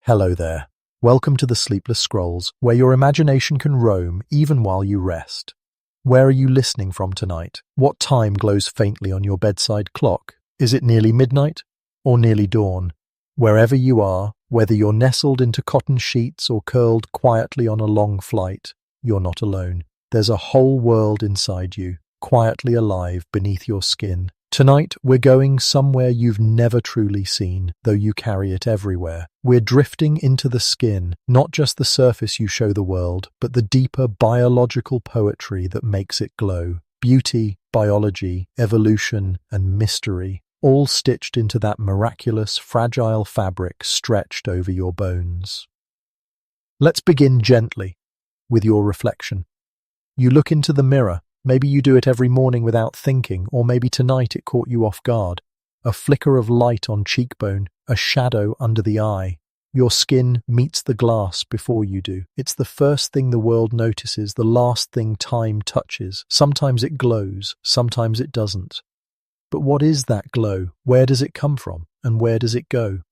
Hello there. Welcome to the Sleepless Scrolls, where your imagination can roam even while you rest. Where are you listening from tonight? What time glows faintly on your bedside clock? Is it nearly midnight or nearly dawn? Wherever you are, whether you're nestled into cotton sheets or curled quietly on a long flight, you're not alone. There's a whole world inside you, quietly alive beneath your skin. Tonight, we're going somewhere you've never truly seen, though you carry it everywhere. We're drifting into the skin, not just the surface you show the world, but the deeper biological poetry that makes it glow. Beauty, biology, evolution, and mystery, all stitched into that miraculous, fragile fabric stretched over your bones. Let's begin gently, with your reflection. You look into the mirror. Maybe you do it every morning without thinking, or maybe tonight it caught you off guard. A flicker of light on cheekbone, a shadow under the eye. Your skin meets the glass before you do. It's the first thing the world notices, the last thing time touches. Sometimes it glows, sometimes it doesn't. But what is that glow? Where does it come from? And where does it go?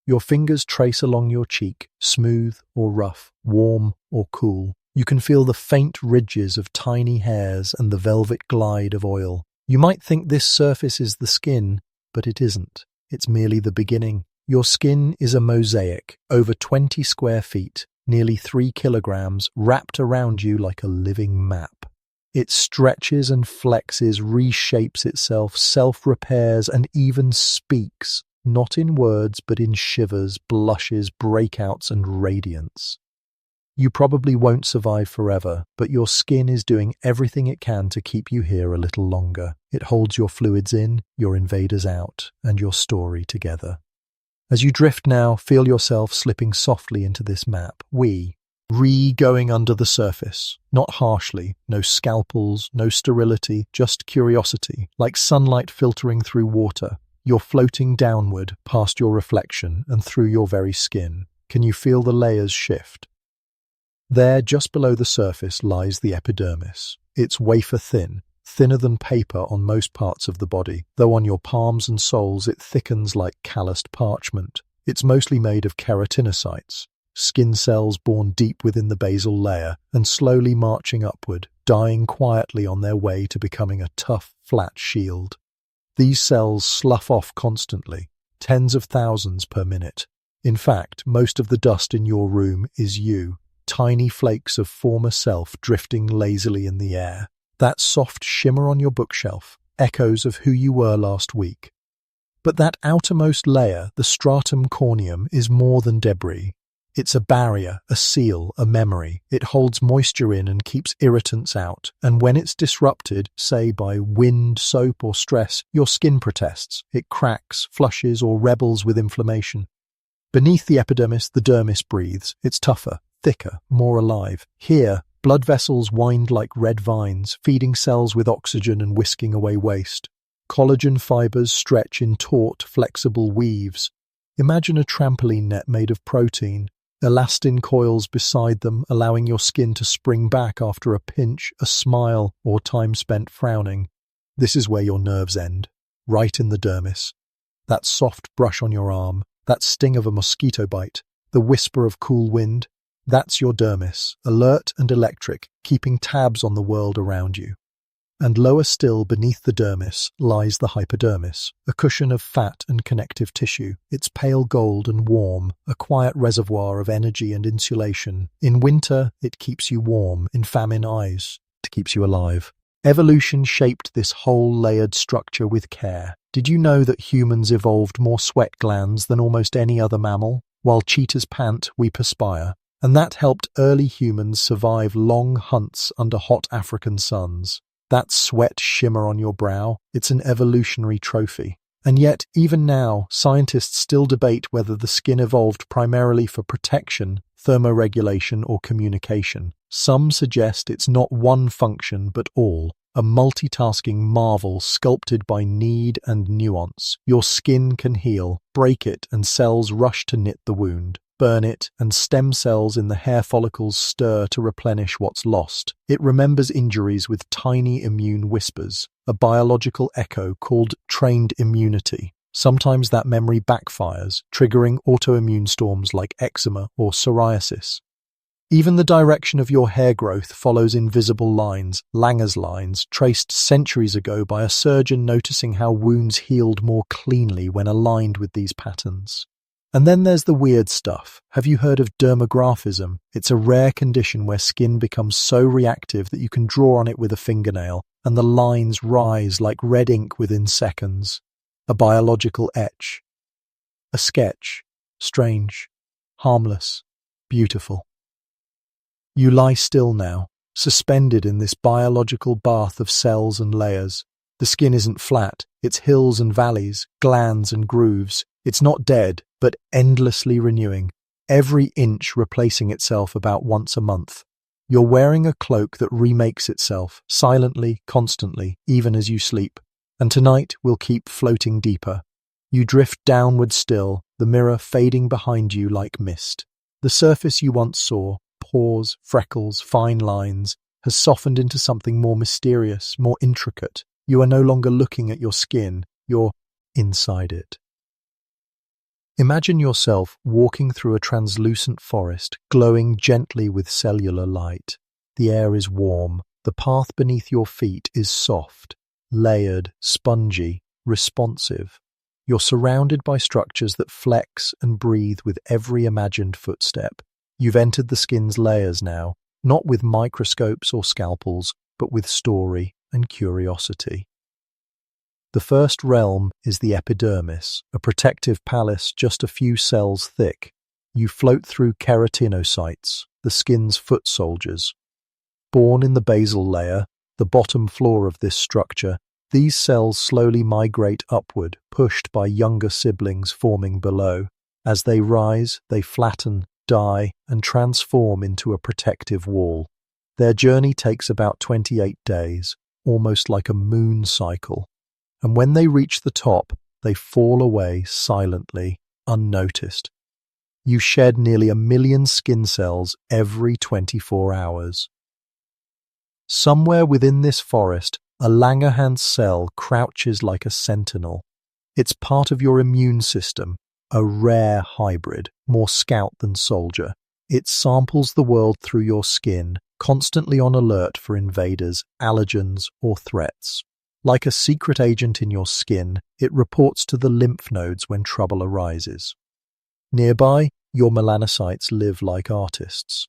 Your fingers trace along your cheek, smooth or rough, warm or cool. You can feel the faint ridges of tiny hairs and the velvet glide of oil. You might think this surface is the skin, but it isn't. It's merely the beginning. Your skin is a mosaic, over 20 square feet, nearly 3 kilograms, wrapped around you like a living map. It stretches and flexes, reshapes itself, self-repairs, and even speaks, not in words, but in shivers, blushes, breakouts, and radiance. You probably won't survive forever, but your skin is doing everything it can to keep you here a little longer. It holds your fluids in, your invaders out, and your story together. As you drift now, feel yourself slipping softly into this map. Going under the surface. Not harshly, no scalpels, no sterility, just curiosity, like sunlight filtering through water. You're floating downward, past your reflection, and through your very skin. Can you feel the layers shift? There, just below the surface, lies the epidermis. It's wafer thin, thinner than paper on most parts of the body, though on your palms and soles it thickens like calloused parchment. It's mostly made of keratinocytes, skin cells born deep within the basal layer and slowly marching upward, dying quietly on their way to becoming a tough, flat shield. These cells slough off constantly, tens of thousands per minute. In fact, most of the dust in your room is you. Tiny flakes of former self drifting lazily in the air. That soft shimmer on your bookshelf, echoes of who you were last week. But that outermost layer, the stratum corneum, is more than debris. It's a barrier, a seal, a memory. It holds moisture in and keeps irritants out. And when it's disrupted, say by wind, soap, or stress, your skin protests. It cracks, flushes, or rebels with inflammation. Beneath the epidermis, the dermis breathes. It's tougher, thicker, more alive. Here, blood vessels wind like red vines, feeding cells with oxygen and whisking away waste. Collagen fibers stretch in taut, flexible weaves. Imagine a trampoline net made of protein. Elastin coils beside them, allowing your skin to spring back after a pinch, a smile, or time spent frowning. This is where your nerves end, right in the dermis. That soft brush on your arm, that sting of a mosquito bite, the whisper of cool wind, that's your dermis, alert and electric, keeping tabs on the world around you. And lower still, beneath the dermis, lies the hypodermis, a cushion of fat and connective tissue. It's pale gold and warm, a quiet reservoir of energy and insulation. In winter, it keeps you warm. In famine, ice. It keeps you alive. Evolution shaped this whole layered structure with care. Did you know that humans evolved more sweat glands than almost any other mammal? While cheetahs pant, we perspire. And that helped early humans survive long hunts under hot African suns. That sweat shimmer on your brow, it's an evolutionary trophy. And yet, even now, scientists still debate whether the skin evolved primarily for protection, thermoregulation, or communication. Some suggest it's not one function, but all. A multitasking marvel sculpted by need and nuance. Your skin can heal, break it, and cells rush to knit the wound. Burn it, and stem cells in the hair follicles stir to replenish what's lost. It remembers injuries with tiny immune whispers, a biological echo called trained immunity. Sometimes that memory backfires, triggering autoimmune storms like eczema or psoriasis. Even the direction of your hair growth follows invisible lines, Langer's lines, traced centuries ago by a surgeon noticing how wounds healed more cleanly when aligned with these patterns. And then there's the weird stuff. Have you heard of dermographism? It's a rare condition where skin becomes so reactive that you can draw on it with a fingernail, and the lines rise like red ink within seconds. A biological etch. A sketch. Strange. Harmless. Beautiful. You lie still now, suspended in this biological bath of cells and layers. The skin isn't flat, it's hills and valleys, glands and grooves. It's not dead, but endlessly renewing, every inch replacing itself about once a month. You're wearing a cloak that remakes itself, silently, constantly, even as you sleep. And tonight we'll keep floating deeper. You drift downward still, the mirror fading behind you like mist. The surface you once saw, pores, freckles, fine lines, has softened into something more mysterious, more intricate. You are no longer looking at your skin, you're inside it. Imagine yourself walking through a translucent forest, glowing gently with cellular light. The air is warm, the path beneath your feet is soft, layered, spongy, responsive. You're surrounded by structures that flex and breathe with every imagined footstep. You've entered the skin's layers now, not with microscopes or scalpels, but with story and curiosity. The first realm is the epidermis, a protective palace just a few cells thick. You float through keratinocytes, the skin's foot soldiers. Born in the basal layer, the bottom floor of this structure, these cells slowly migrate upward, pushed by younger siblings forming below. As they rise, they flatten, die, and transform into a protective wall. Their journey takes about 28 days, almost like a moon cycle. And when they reach the top, they fall away silently, unnoticed. You shed nearly 1 million skin cells every 24 hours. Somewhere within this forest, a Langerhans cell crouches like a sentinel. It's part of your immune system, a rare hybrid, more scout than soldier. It samples the world through your skin, constantly on alert for invaders, allergens, or threats. Like a secret agent in your skin, it reports to the lymph nodes when trouble arises. Nearby, your melanocytes live like artists.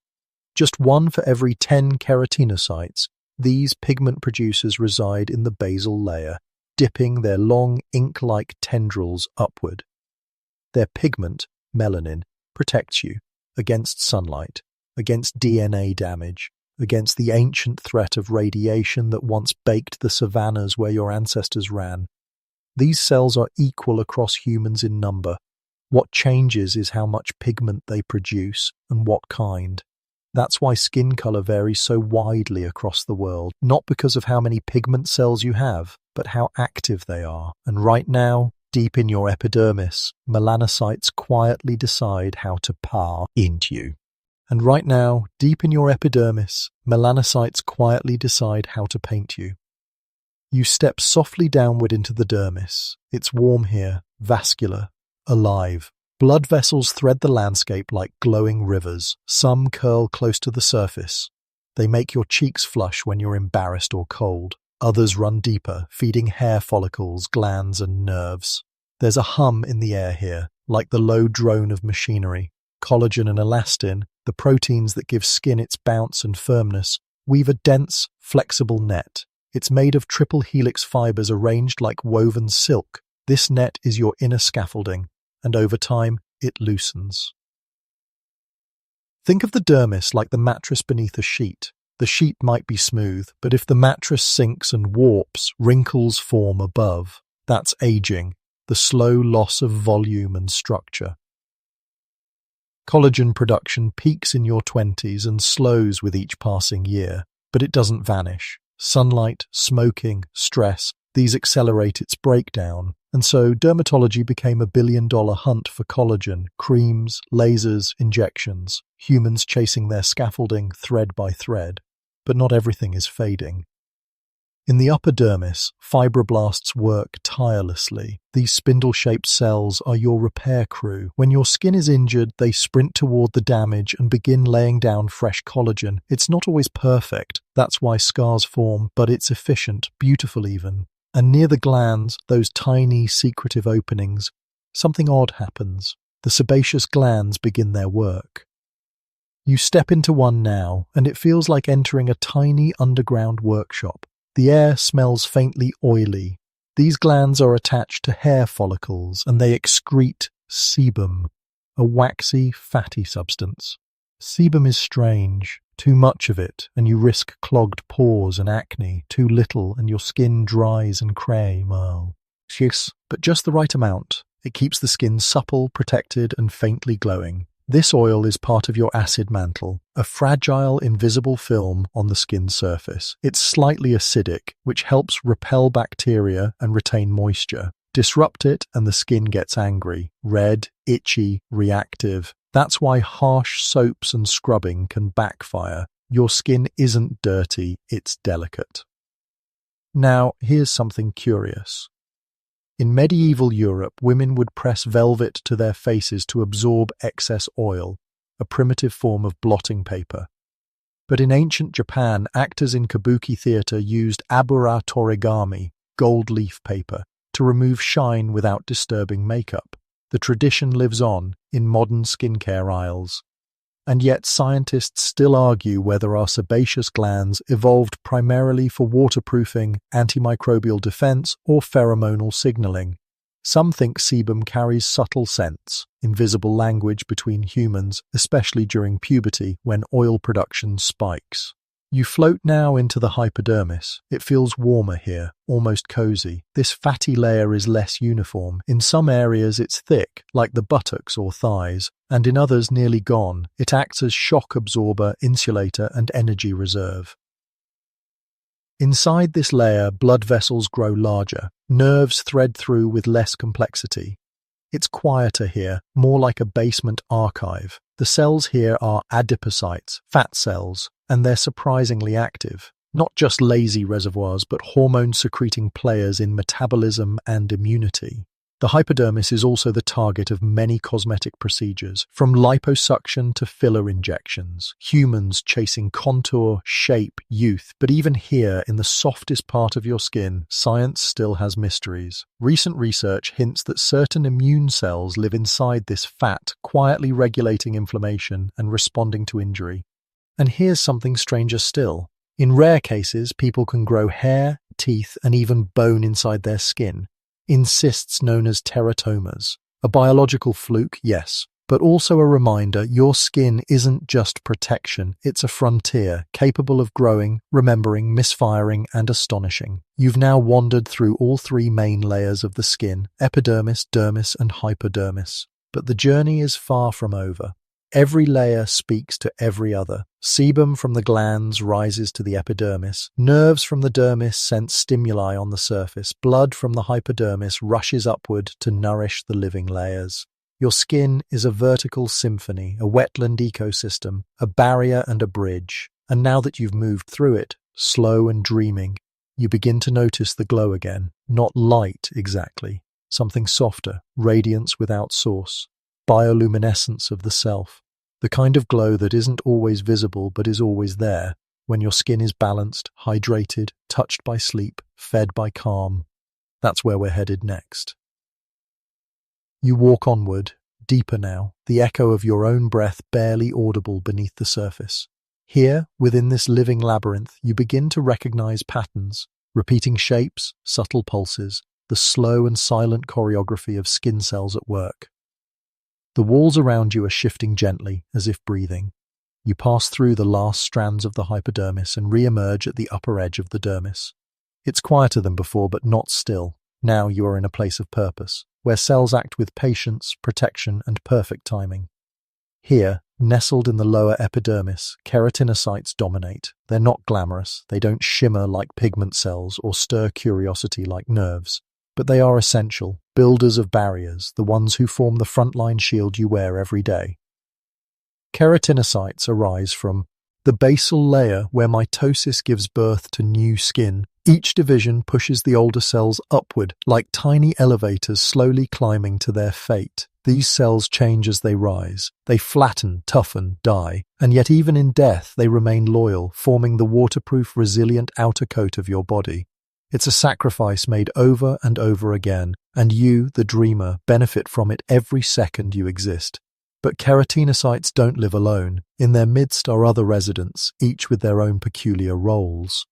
Just one for every 10 keratinocytes, these pigment producers reside in the basal layer, dipping their long ink-like tendrils upward. Their pigment, melanin, protects you against sunlight, against DNA damage, against the ancient threat of radiation that once baked the savannas where your ancestors ran. These cells are equal across humans in number. What changes is how much pigment they produce and what kind. That's why skin color varies so widely across the world, not because of how many pigment cells you have, but how active they are. And right now, deep in your epidermis, melanocytes quietly decide how to par into you. And right now, deep in your epidermis, melanocytes quietly decide how to paint you. You step softly downward into the dermis. It's warm here, vascular, alive. Blood vessels thread the landscape like glowing rivers. Some curl close to the surface. They make your cheeks flush when you're embarrassed or cold. Others run deeper, feeding hair follicles, glands, and nerves. There's a hum in the air here, like the low drone of machinery. Collagen and elastin, the proteins that give skin its bounce and firmness, weave a dense, flexible net. It's made of triple helix fibers arranged like woven silk. This net is your inner scaffolding, and over time, it loosens. Think of the dermis like the mattress beneath a sheet. The sheet might be smooth, but if the mattress sinks and warps, wrinkles form above. That's aging, the slow loss of volume and structure. Collagen production peaks in your 20s and slows with each passing year, but it doesn't vanish. Sunlight, smoking, stress, these accelerate its breakdown, and so dermatology became $1 billion hunt for collagen, creams, lasers, injections, humans chasing their scaffolding thread by thread. But not everything is fading. In the upper dermis, fibroblasts work tirelessly. These spindle-shaped cells are your repair crew. When your skin is injured, they sprint toward the damage and begin laying down fresh collagen. It's not always perfect, that's why scars form, but it's efficient, beautiful even. And near the glands, those tiny, secretive openings, something odd happens. The sebaceous glands begin their work. You step into one now, and it feels like entering a tiny underground workshop. The air smells faintly oily. These glands are attached to hair follicles, and they excrete sebum, a waxy, fatty substance. Sebum is strange. Too much of it, and you risk clogged pores and acne. Too little, and your skin dries and Yes, but just the right amount. It keeps the skin supple, protected, and faintly glowing. This oil is part of your acid mantle, a fragile, invisible film on the skin's surface. It's slightly acidic, which helps repel bacteria and retain moisture. Disrupt it and the skin gets angry, red, itchy, reactive. That's why harsh soaps and scrubbing can backfire. Your skin isn't dirty, it's delicate. Now, here's something curious. In medieval Europe, women would press velvet to their faces to absorb excess oil, a primitive form of blotting paper. But in ancient Japan, actors in kabuki theater used abura torigami, gold leaf paper, to remove shine without disturbing makeup. The tradition lives on in modern skincare aisles. And yet scientists still argue whether our sebaceous glands evolved primarily for waterproofing, antimicrobial defense, or pheromonal signaling. Some think sebum carries subtle scents, invisible language between humans, especially during puberty when oil production spikes. You float now into the hypodermis. It feels warmer here, almost cozy. This fatty layer is less uniform. In some areas it's thick, like the buttocks or thighs, and in others nearly gone. It acts as shock absorber, insulator, and energy reserve. Inside this layer, blood vessels grow larger. Nerves thread through with less complexity. It's quieter here, more like a basement archive. The cells here are adipocytes, fat cells, and they're surprisingly active. Not just lazy reservoirs, but hormone-secreting players in metabolism and immunity. The hypodermis is also the target of many cosmetic procedures, from liposuction to filler injections. Humans chasing contour, shape, youth. But even here, in the softest part of your skin, science still has mysteries. Recent research hints that certain immune cells live inside this fat, quietly regulating inflammation and responding to injury. And here's something stranger still. In rare cases, people can grow hair, teeth, and even bone inside their skin. In cysts known as teratomas. A biological fluke, yes, but also a reminder your skin isn't just protection, it's a frontier capable of growing, remembering, misfiring, and astonishing. You've now wandered through all three main layers of the skin, epidermis, dermis, and hypodermis. But the journey is far from over. Every layer speaks to every other. Sebum from the glands rises to the epidermis. Nerves from the dermis sense stimuli on the surface. Blood from the hypodermis rushes upward to nourish the living layers. Your skin is a vertical symphony, a wetland ecosystem, a barrier and a bridge. And now that you've moved through it, slow and dreaming, you begin to notice the glow again. Not light exactly. Something softer, radiance without source. Bioluminescence of the self, the kind of glow that isn't always visible but is always there when your skin is balanced, hydrated, touched by sleep, fed by calm. That's where we're headed next. You walk onward, deeper now, the echo of your own breath barely audible beneath the surface. Here, within this living labyrinth, you begin to recognize patterns, repeating shapes, subtle pulses, the slow and silent choreography of skin cells at work. The walls around you are shifting gently, as if breathing. You pass through the last strands of the hypodermis and re-emerge at the upper edge of the dermis. It's quieter than before, but not still. Now you are in a place of purpose, where cells act with patience, protection, and perfect timing. Here, nestled in the lower epidermis, keratinocytes dominate. They're not glamorous, they don't shimmer like pigment cells or stir curiosity like nerves. But they are essential, builders of barriers, the ones who form the frontline shield you wear every day. Keratinocytes arise from the basal layer where mitosis gives birth to new skin, Each division pushes the older cells upward, like tiny elevators slowly climbing to their fate. These cells change as they rise. They flatten, toughen, die, and yet even in death they remain loyal, forming the waterproof, resilient outer coat of your body. It's a sacrifice made over and over again, and you, the dreamer, benefit from it every second you exist. But keratinocytes don't live alone. In their midst are other residents, each with their own peculiar roles.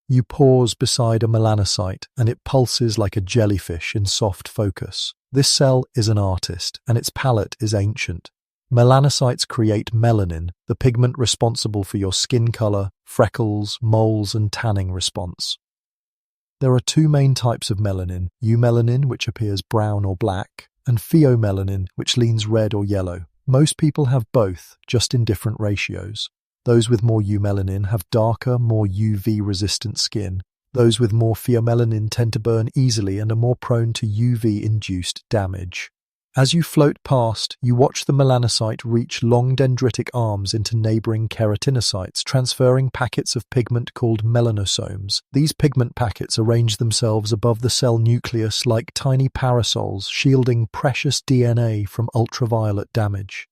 You pause beside a melanocyte, and it pulses like a jellyfish in soft focus. This cell is an artist, and its palette is ancient. Melanocytes create melanin, the pigment responsible for your skin color, freckles, moles, and tanning response. There are two main types of melanin: eumelanin, which appears brown or black, and pheomelanin, which leans red or yellow. Most people have both, just in different ratios. Those with more eumelanin have darker, more UV-resistant skin. Those with more pheomelanin tend to burn easily and are more prone to UV-induced damage. As you float past, you watch the melanocyte reach long dendritic arms into neighboring keratinocytes, transferring packets of pigment called melanosomes. These pigment packets arrange themselves above the cell nucleus like tiny parasols, shielding precious DNA from ultraviolet damage.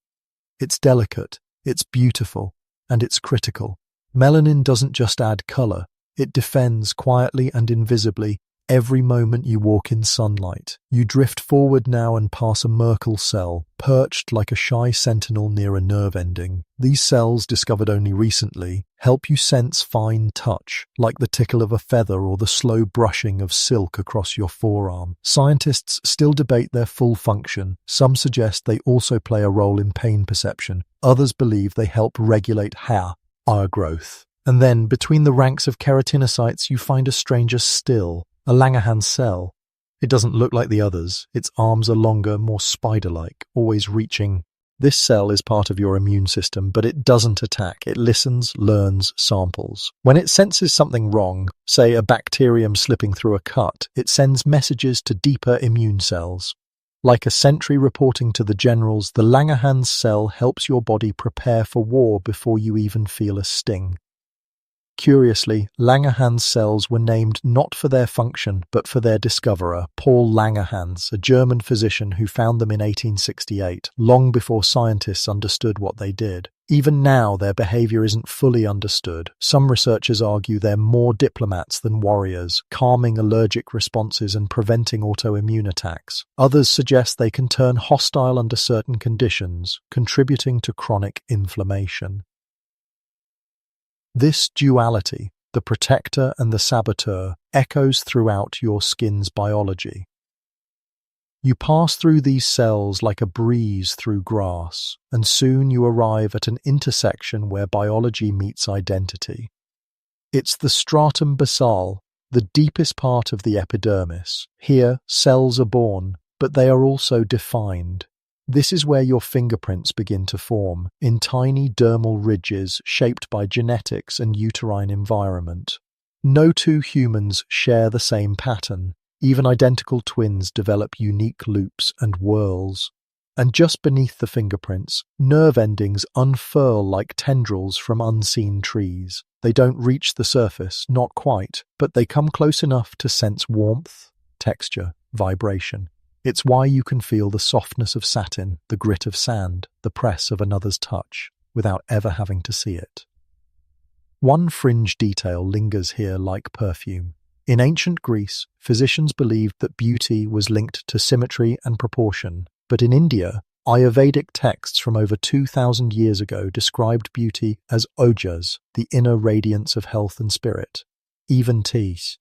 It's delicate, it's beautiful, and it's critical. Melanin doesn't just add color, it defends quietly and invisibly every moment you walk in sunlight. You drift forward now and pass a Merkel cell, perched like a shy sentinel near a nerve ending. These cells, discovered only recently, help you sense fine touch, like the tickle of a feather or the slow brushing of silk across your forearm. Scientists still debate their full function. Some suggest they also play a role in pain perception. Others believe they help regulate hair growth. And then, between the ranks of keratinocytes, you find a stranger still, a Langerhans cell. It doesn't look like the others. Its arms are longer, more spider-like, always reaching. This cell is part of your immune system, but it doesn't attack. It listens, learns, samples. When it senses something wrong, say a bacterium slipping through a cut, it sends messages to deeper immune cells. Like a sentry reporting to the generals, the Langerhans cell helps your body prepare for war before you even feel a sting. Curiously, Langerhans cells were named not for their function, but for their discoverer, Paul Langerhans, a German physician who found them in 1868, long before scientists understood what they did. Even now, their behavior isn't fully understood. Some researchers argue they're more diplomats than warriors, calming allergic responses and preventing autoimmune attacks. Others suggest they can turn hostile under certain conditions, contributing to chronic inflammation. This duality, the protector and the saboteur, echoes throughout your skin's biology. You pass through these cells like a breeze through grass, and soon you arrive at an intersection where biology meets identity. It's the stratum basale, the deepest part of the epidermis. Here, cells are born, but they are also defined. This is where your fingerprints begin to form, in tiny dermal ridges shaped by genetics and uterine environment. No two humans share the same pattern. Even identical twins develop unique loops and whorls. And just beneath the fingerprints, nerve endings unfurl like tendrils from unseen trees. They don't reach the surface, not quite, but they come close enough to sense warmth, texture, vibration. It's why you can feel the softness of satin, the grit of sand, the press of another's touch, without ever having to see it. One fringe detail lingers here like perfume. In ancient Greece, physicians believed that beauty was linked to symmetry and proportion, but in India, Ayurvedic texts from over 2,000 years ago described beauty as ojas, the inner radiance of health and spirit. Even teas.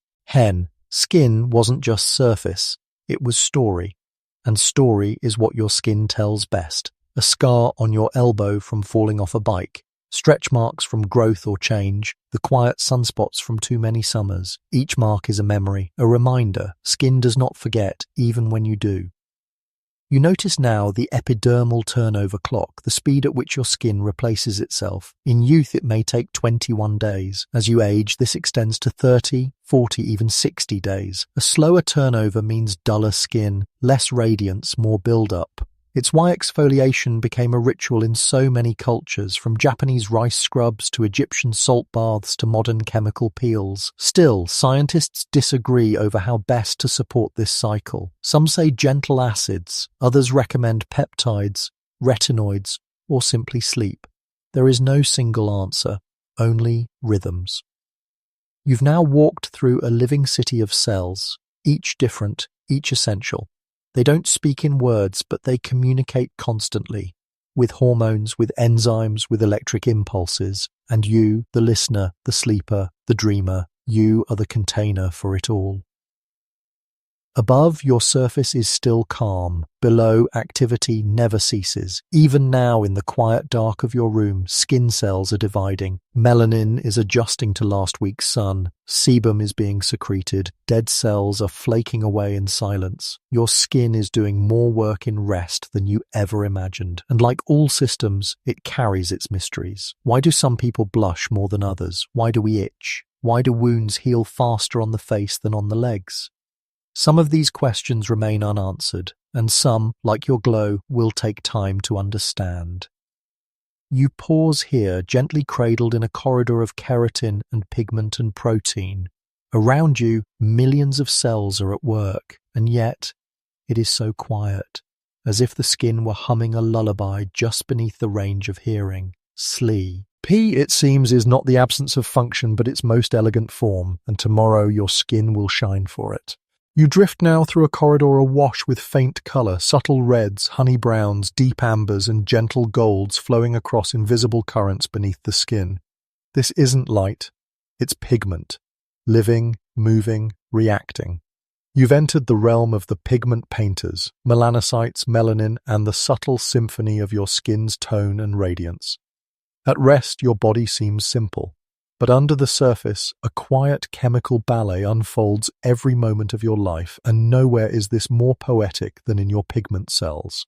Skin wasn't just surface. It was story, and story is what your skin tells best. A scar on your elbow from falling off a bike, stretch marks from growth or change, the quiet sunspots from too many summers. Each mark is a memory, a reminder. Skin does not forget, even when you do. You notice now the epidermal turnover clock, the speed at which your skin replaces itself. In youth, it may take 21 days. As you age, this extends to 30, 40, even 60 days. A slower turnover means duller skin, less radiance, more build-up. It's why exfoliation became a ritual in so many cultures, from Japanese rice scrubs to Egyptian salt baths to modern chemical peels. Still, scientists disagree over how best to support this cycle. Some say gentle acids, others recommend peptides, retinoids, or simply sleep. There is no single answer, only rhythms. You've now walked through a living city of cells, each different, each essential. They don't speak in words, but they communicate constantly, with hormones, with enzymes, with electric impulses. And you, the listener, the sleeper, the dreamer, you are the container for it all. Above, your surface is still calm. Below, activity never ceases. Even now, in the quiet dark of your room, skin cells are dividing. Melanin is adjusting to last week's sun. Sebum is being secreted. Dead cells are flaking away in silence. Your skin is doing more work in rest than you ever imagined. And like all systems, it carries its mysteries. Why do some people blush more than others? Why do we itch? Why do wounds heal faster on the face than on the legs? Some of these questions remain unanswered, and some, like your glow, will take time to understand. You pause here, gently cradled in a corridor of keratin and pigment and protein. Around you, millions of cells are at work, and yet it is so quiet, as if the skin were humming a lullaby just beneath the range of hearing. Sleep. P, it seems, is not the absence of function, but its most elegant form, and tomorrow your skin will shine for it. You drift now through a corridor awash with faint colour, subtle reds, honey browns, deep ambers, and gentle golds flowing across invisible currents beneath the skin. This isn't light, it's pigment, living, moving, reacting. You've entered the realm of the pigment painters, melanocytes, melanin, and the subtle symphony of your skin's tone and radiance. At rest, your body seems simple. But under the surface, a quiet chemical ballet unfolds every moment of your life, and nowhere is this more poetic than in your pigment cells.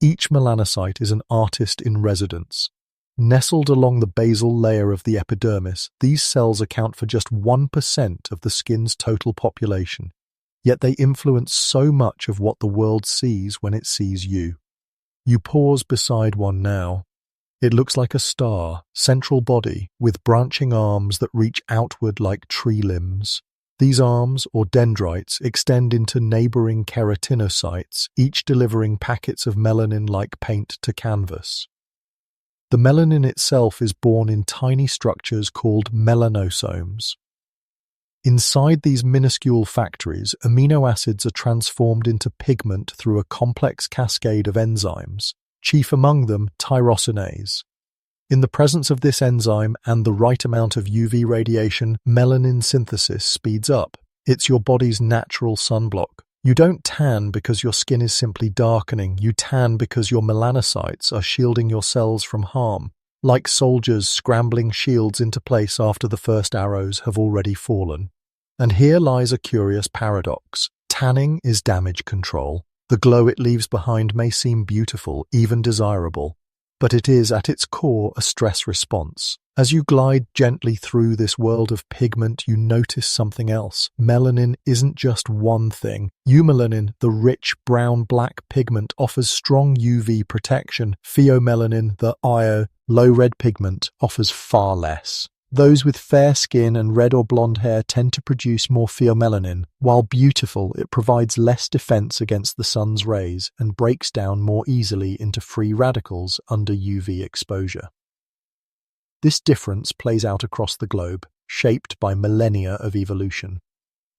Each melanocyte is an artist in residence. Nestled along the basal layer of the epidermis, these cells account for just 1% of the skin's total population, yet they influence so much of what the world sees when it sees you. You pause beside one now. It looks like a star, central body, with branching arms that reach outward like tree limbs. These arms, or dendrites, extend into neighboring keratinocytes, each delivering packets of melanin like paint to canvas. The melanin itself is born in tiny structures called melanosomes. Inside these minuscule factories, amino acids are transformed into pigment through a complex cascade of enzymes. Chief among them, tyrosinase. In the presence of this enzyme and the right amount of UV radiation, melanin synthesis speeds up. It's your body's natural sunblock. You don't tan because your skin is simply darkening. You tan because your melanocytes are shielding your cells from harm, like soldiers scrambling shields into place after the first arrows have already fallen. And here lies a curious paradox. Tanning is damage control. The glow it leaves behind may seem beautiful, even desirable, but it is at its core a stress response. As you glide gently through this world of pigment, you notice something else. Melanin isn't just one thing. Eumelanin, the rich brown-black pigment, offers strong UV protection. Pheomelanin, the low-red pigment, offers far less. Those with fair skin and red or blonde hair tend to produce more pheomelanin. While beautiful, it provides less defense against the sun's rays and breaks down more easily into free radicals under UV exposure. This difference plays out across the globe, shaped by millennia of evolution.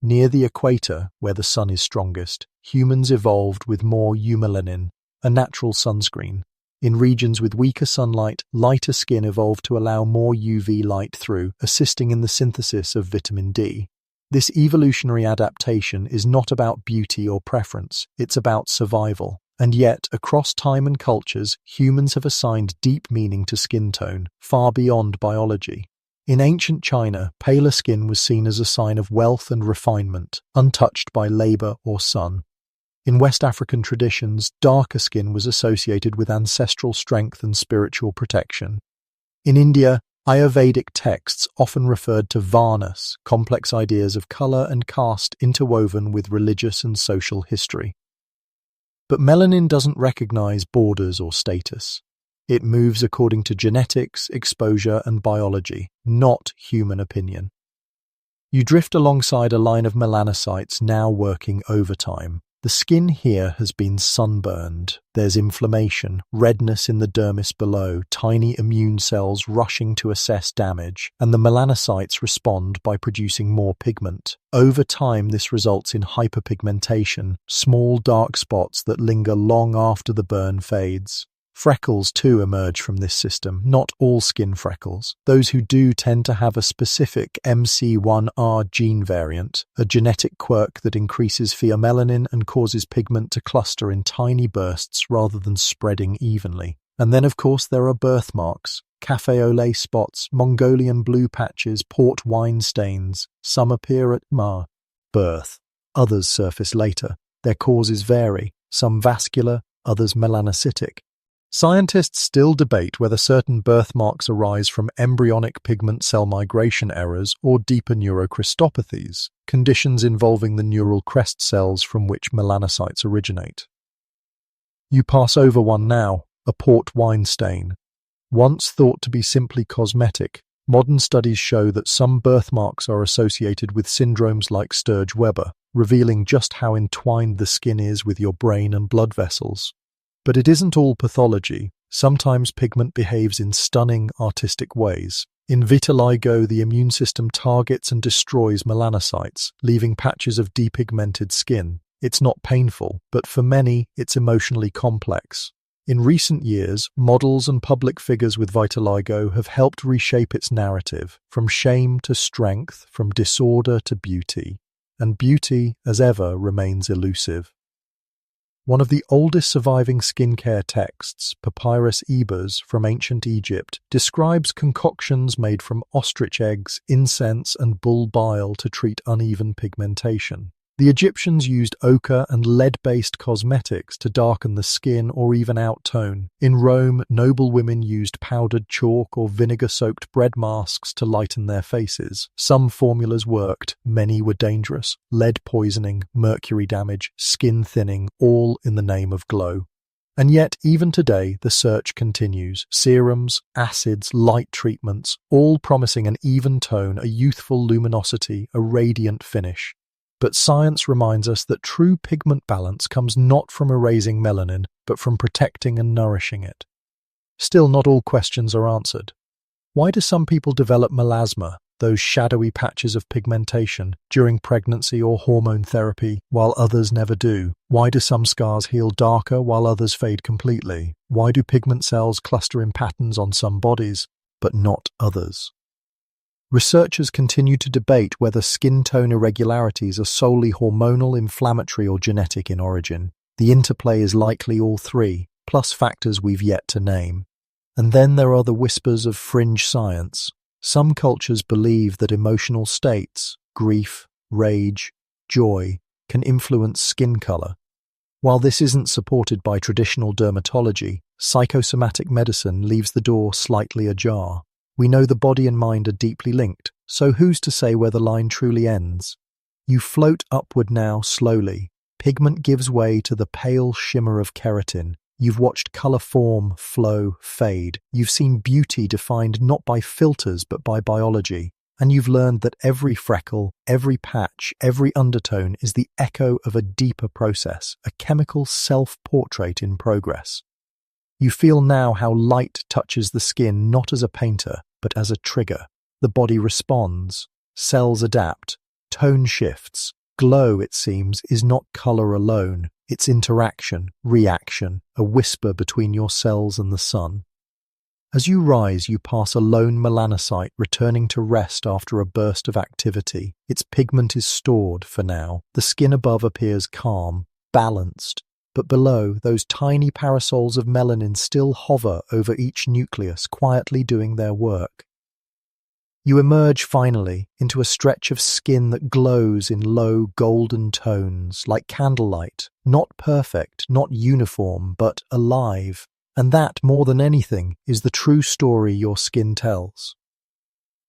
Near the equator, where the sun is strongest, humans evolved with more eumelanin, a natural sunscreen. In regions with weaker sunlight, lighter skin evolved to allow more UV light through, assisting in the synthesis of vitamin D. This evolutionary adaptation is not about beauty or preference, it's about survival. And yet, across time and cultures, humans have assigned deep meaning to skin tone, far beyond biology. In ancient China, paler skin was seen as a sign of wealth and refinement, untouched by labor or sun. In West African traditions, darker skin was associated with ancestral strength and spiritual protection. In India, Ayurvedic texts often referred to varnas, complex ideas of color and caste interwoven with religious and social history. But melanin doesn't recognize borders or status. It moves according to genetics, exposure, and biology, not human opinion. You drift alongside a line of melanocytes now working overtime. The skin here has been sunburned. There's inflammation, redness in the dermis below, tiny immune cells rushing to assess damage, and the melanocytes respond by producing more pigment. Over time, this results in hyperpigmentation, small dark spots that linger long after the burn fades. Freckles too emerge from this system, not all skin freckles. Those who do tend to have a specific MC1R gene variant, a genetic quirk that increases pheomelanin and causes pigment to cluster in tiny bursts rather than spreading evenly. And then, of course, there are birthmarks, cafe au lait spots, Mongolian blue patches, port wine stains. Some appear at birth, others surface later. Their causes vary, some vascular, others melanocytic. Scientists still debate whether certain birthmarks arise from embryonic pigment cell migration errors or deeper neurocrystopathies, conditions involving the neural crest cells from which melanocytes originate. You pass over one now, a port wine stain. Once thought to be simply cosmetic, modern studies show that some birthmarks are associated with syndromes like Sturge-Weber, revealing just how entwined the skin is with your brain and blood vessels. But it isn't all pathology. Sometimes pigment behaves in stunning, artistic ways. In vitiligo, the immune system targets and destroys melanocytes, leaving patches of depigmented skin. It's not painful, but for many, it's emotionally complex. In recent years, models and public figures with vitiligo have helped reshape its narrative, from shame to strength, from disorder to beauty. And beauty, as ever, remains elusive. One of the oldest surviving skincare texts, Papyrus Ebers from ancient Egypt, describes concoctions made from ostrich eggs, incense, and bull bile to treat uneven pigmentation. The Egyptians used ochre and lead-based cosmetics to darken the skin or even outtone. In Rome, noble women used powdered chalk or vinegar-soaked bread masks to lighten their faces. Some formulas worked, many were dangerous. Lead poisoning, mercury damage, skin thinning, all in the name of glow. And yet, even today, the search continues. Serums, acids, light treatments, all promising an even tone, a youthful luminosity, a radiant finish. But science reminds us that true pigment balance comes not from erasing melanin, but from protecting and nourishing it. Still, not all questions are answered. Why do some people develop melasma, those shadowy patches of pigmentation, during pregnancy or hormone therapy, while others never do? Why do some scars heal darker while others fade completely? Why do pigment cells cluster in patterns on some bodies, but not others? Researchers continue to debate whether skin tone irregularities are solely hormonal, inflammatory, or genetic in origin. The interplay is likely all three, plus factors we've yet to name. And then there are the whispers of fringe science. Some cultures believe that emotional states, grief, rage, joy, can influence skin color. While this isn't supported by traditional dermatology, psychosomatic medicine leaves the door slightly ajar. We know the body and mind are deeply linked, so who's to say where the line truly ends? You float upward now slowly. Pigment gives way to the pale shimmer of keratin. You've watched color form, flow, fade. You've seen beauty defined not by filters but by biology. And you've learned that every freckle, every patch, every undertone is the echo of a deeper process, a chemical self-portrait in progress. You feel now how light touches the skin not as a painter, but as a trigger. The body responds, cells adapt, tone shifts. Glow, it seems, is not color alone. It's interaction, reaction, a whisper between your cells and the sun. As you rise, you pass a lone melanocyte returning to rest after a burst of activity. Its pigment is stored for now. The skin above appears calm, balanced. But below, those tiny parasols of melanin still hover over each nucleus, quietly doing their work. You emerge finally into a stretch of skin that glows in low golden tones, like candlelight, not perfect, not uniform, but alive. And that, more than anything, is the true story your skin tells.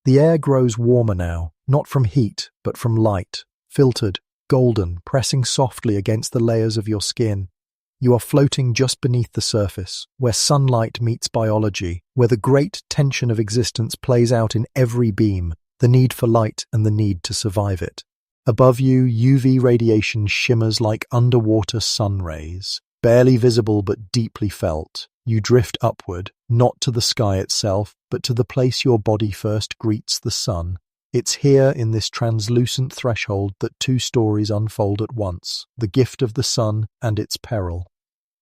The air grows warmer now, not from heat, but from light, filtered, golden, pressing softly against the layers of your skin. You are floating just beneath the surface, where sunlight meets biology, where the great tension of existence plays out in every beam, the need for light and the need to survive it. Above you, UV radiation shimmers like underwater sun rays. Barely visible but deeply felt, you drift upward, not to the sky itself, but to the place your body first greets the sun. It's here in this translucent threshold that two stories unfold at once, the gift of the sun and its peril.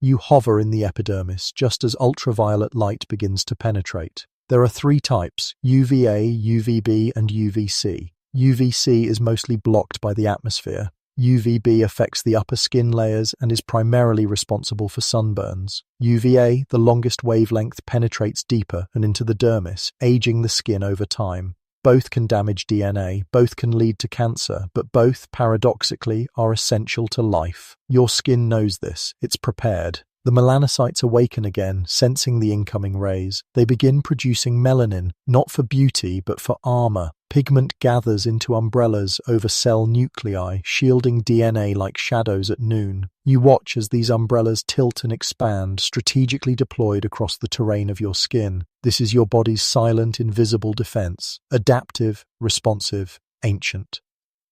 You hover in the epidermis just as ultraviolet light begins to penetrate. There are three types: UVA, UVB, and UVC. UVC is mostly blocked by the atmosphere. UVB affects the upper skin layers and is primarily responsible for sunburns. UVA, the longest wavelength, penetrates deeper and into the dermis, aging the skin over time. Both can damage DNA, both can lead to cancer, but both, paradoxically, are essential to life. Your skin knows this. It's prepared. The melanocytes awaken again, sensing the incoming rays. They begin producing melanin, not for beauty, but for armor. Pigment gathers into umbrellas over cell nuclei, shielding DNA like shadows at noon. You watch as these umbrellas tilt and expand, strategically deployed across the terrain of your skin. This is your body's silent, invisible defense. Adaptive, responsive, ancient.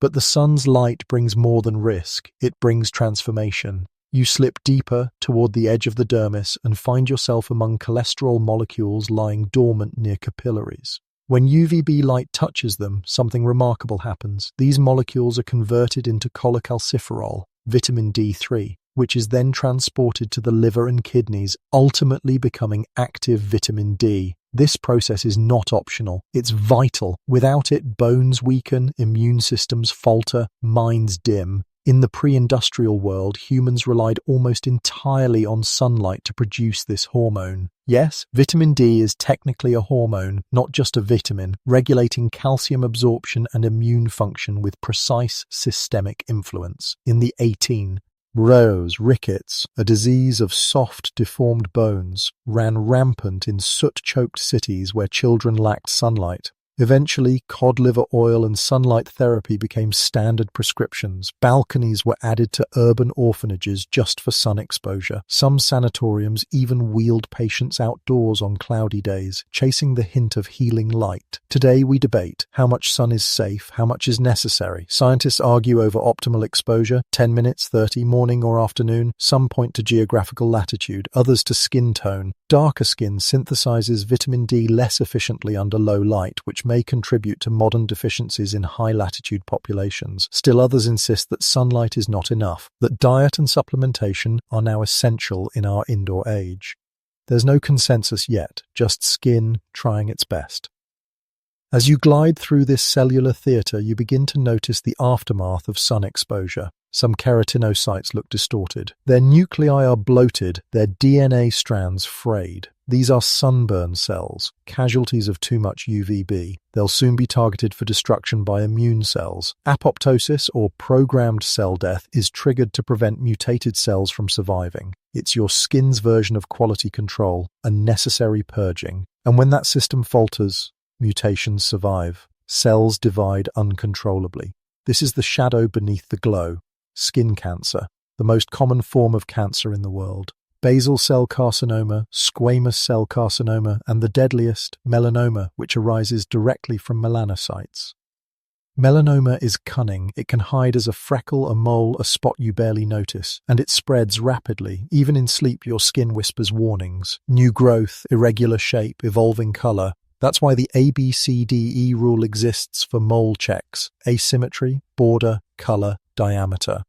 But the sun's light brings more than risk. It brings transformation. You slip deeper toward the edge of the dermis and find yourself among cholesterol molecules lying dormant near capillaries. When UVB light touches them, something remarkable happens. These molecules are converted into cholecalciferol, vitamin D3, which is then transported to the liver and kidneys, ultimately becoming active vitamin D. This process is not optional. It's vital. Without it, bones weaken, immune systems falter, minds dim. In the pre-industrial world, humans relied almost entirely on sunlight to produce this hormone. Yes, vitamin D is technically a hormone, not just a vitamin, regulating calcium absorption and immune function with precise systemic influence. In the 18 rickets, a disease of soft, deformed bones, ran rampant in soot-choked cities where children lacked sunlight. Eventually, cod liver oil and sunlight therapy became standard prescriptions. Balconies were added to urban orphanages just for sun exposure. Some sanatoriums even wheeled patients outdoors on cloudy days, chasing the hint of healing light. Today we debate how much sun is safe, how much is necessary. Scientists argue over optimal exposure, 10 minutes, 30, morning or afternoon. Some point to geographical latitude, others to skin tone. Darker skin synthesizes vitamin D less efficiently under low light, which may contribute to modern deficiencies in high-latitude populations. Still others insist that sunlight is not enough, that diet and supplementation are now essential in our indoor age. There's no consensus yet, just skin trying its best. As you glide through this cellular theater, you begin to notice the aftermath of sun exposure. Some keratinocytes look distorted. Their nuclei are bloated, their DNA strands frayed. These are sunburn cells, casualties of too much UVB. They'll soon be targeted for destruction by immune cells. Apoptosis, or programmed cell death, is triggered to prevent mutated cells from surviving. It's your skin's version of quality control, a necessary purging. And when that system falters, mutations survive. Cells divide uncontrollably. This is the shadow beneath the glow. Skin cancer, the most common form of cancer in the world. Basal cell carcinoma, squamous cell carcinoma, and the deadliest, melanoma, which arises directly from melanocytes. Melanoma is cunning. It can hide as a freckle, a mole, a spot you barely notice, and it spreads rapidly. Even in sleep, your skin whispers warnings. New growth, irregular shape, evolving color. That's why the ABCDE rule exists for mole checks: asymmetry, border, color, diameter.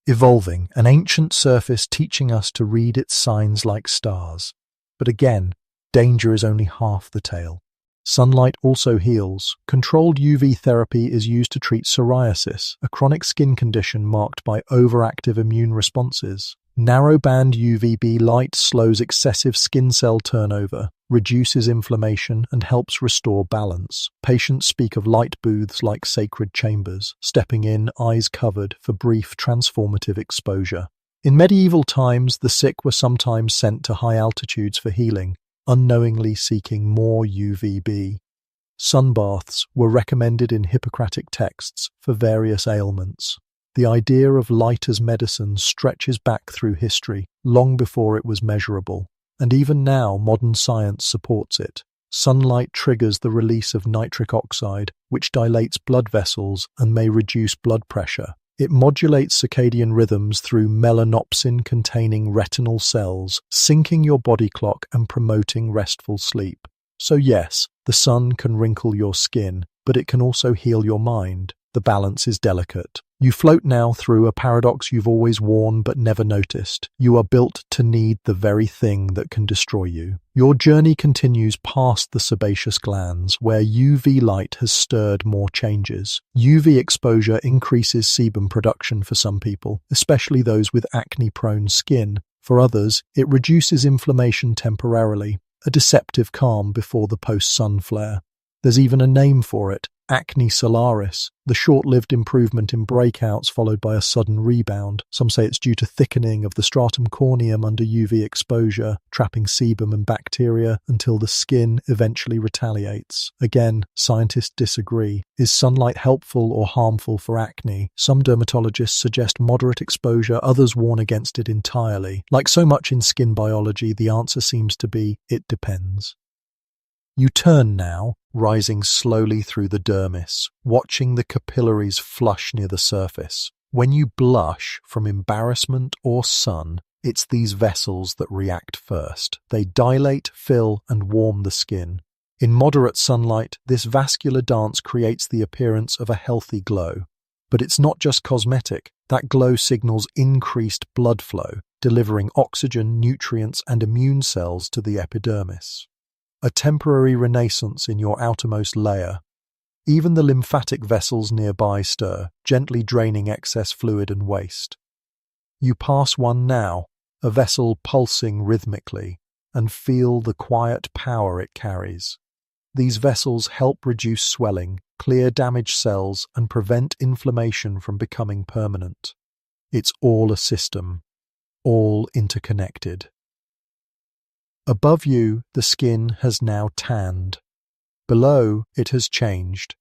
Evolving, an ancient surface teaching us to read its signs like stars. But again, danger is only half the tale. Sunlight also heals. Controlled UV therapy is used to treat psoriasis, a chronic skin condition marked by overactive immune responses. Narrowband UVB light slows excessive skin cell turnover, reduces inflammation, and helps restore balance. Patients speak of light booths like sacred chambers, stepping in, eyes covered, for brief transformative exposure. In medieval times, the sick were sometimes sent to high altitudes for healing, unknowingly seeking more UVB. Sunbaths were recommended in Hippocratic texts for various ailments. The idea of light as medicine stretches back through history, long before it was measurable. And even now, modern science supports it. Sunlight triggers the release of nitric oxide, which dilates blood vessels and may reduce blood pressure. It modulates circadian rhythms through melanopsin-containing retinal cells, syncing your body clock and promoting restful sleep. So yes, the sun can wrinkle your skin, but it can also heal your mind. The balance is delicate. You float now through a paradox you've always worn but never noticed. You are built to need the very thing that can destroy you. Your journey continues past the sebaceous glands, where UV light has stirred more changes. UV exposure increases sebum production for some people, especially those with acne-prone skin. For others, it reduces inflammation temporarily, a deceptive calm before the post-sun flare. There's even a name for it, acne solaris, the short-lived improvement in breakouts followed by a sudden rebound. Some say it's due to thickening of the stratum corneum under UV exposure, trapping sebum and bacteria until the skin eventually retaliates. Again, scientists disagree. Is sunlight helpful or harmful for acne? Some dermatologists suggest moderate exposure, others warn against it entirely. Like so much in skin biology, the answer seems to be, it depends. You turn now, rising slowly through the dermis, watching the capillaries flush near the surface. When you blush from embarrassment or sun, it's these vessels that react first. They dilate, fill, and warm the skin. In moderate sunlight, this vascular dance creates the appearance of a healthy glow. But it's not just cosmetic. That glow signals increased blood flow, delivering oxygen, nutrients, and immune cells to the epidermis. A temporary renaissance in your outermost layer. Even the lymphatic vessels nearby stir, gently draining excess fluid and waste. You pass one now, a vessel pulsing rhythmically, and feel the quiet power it carries. These vessels help reduce swelling, clear damaged cells, and prevent inflammation from becoming permanent. It's all a system, all interconnected. Above you, the skin has now tanned. Below, it has changed.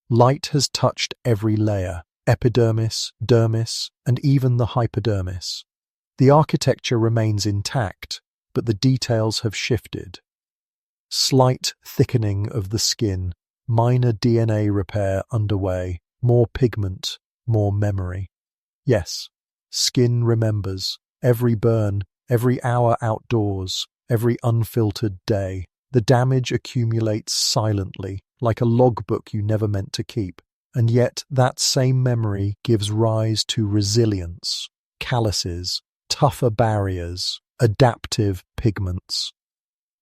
Light has touched every layer, epidermis, dermis, and even the hypodermis. The architecture remains intact, but the details have shifted. Slight thickening of the skin, minor DNA repair underway, more pigment, more memory. Yes, skin remembers. Every burn, every hour outdoors, every unfiltered day. The damage accumulates silently, like a logbook you never meant to keep. And yet that same memory gives rise to resilience, calluses, tougher barriers, adaptive pigments.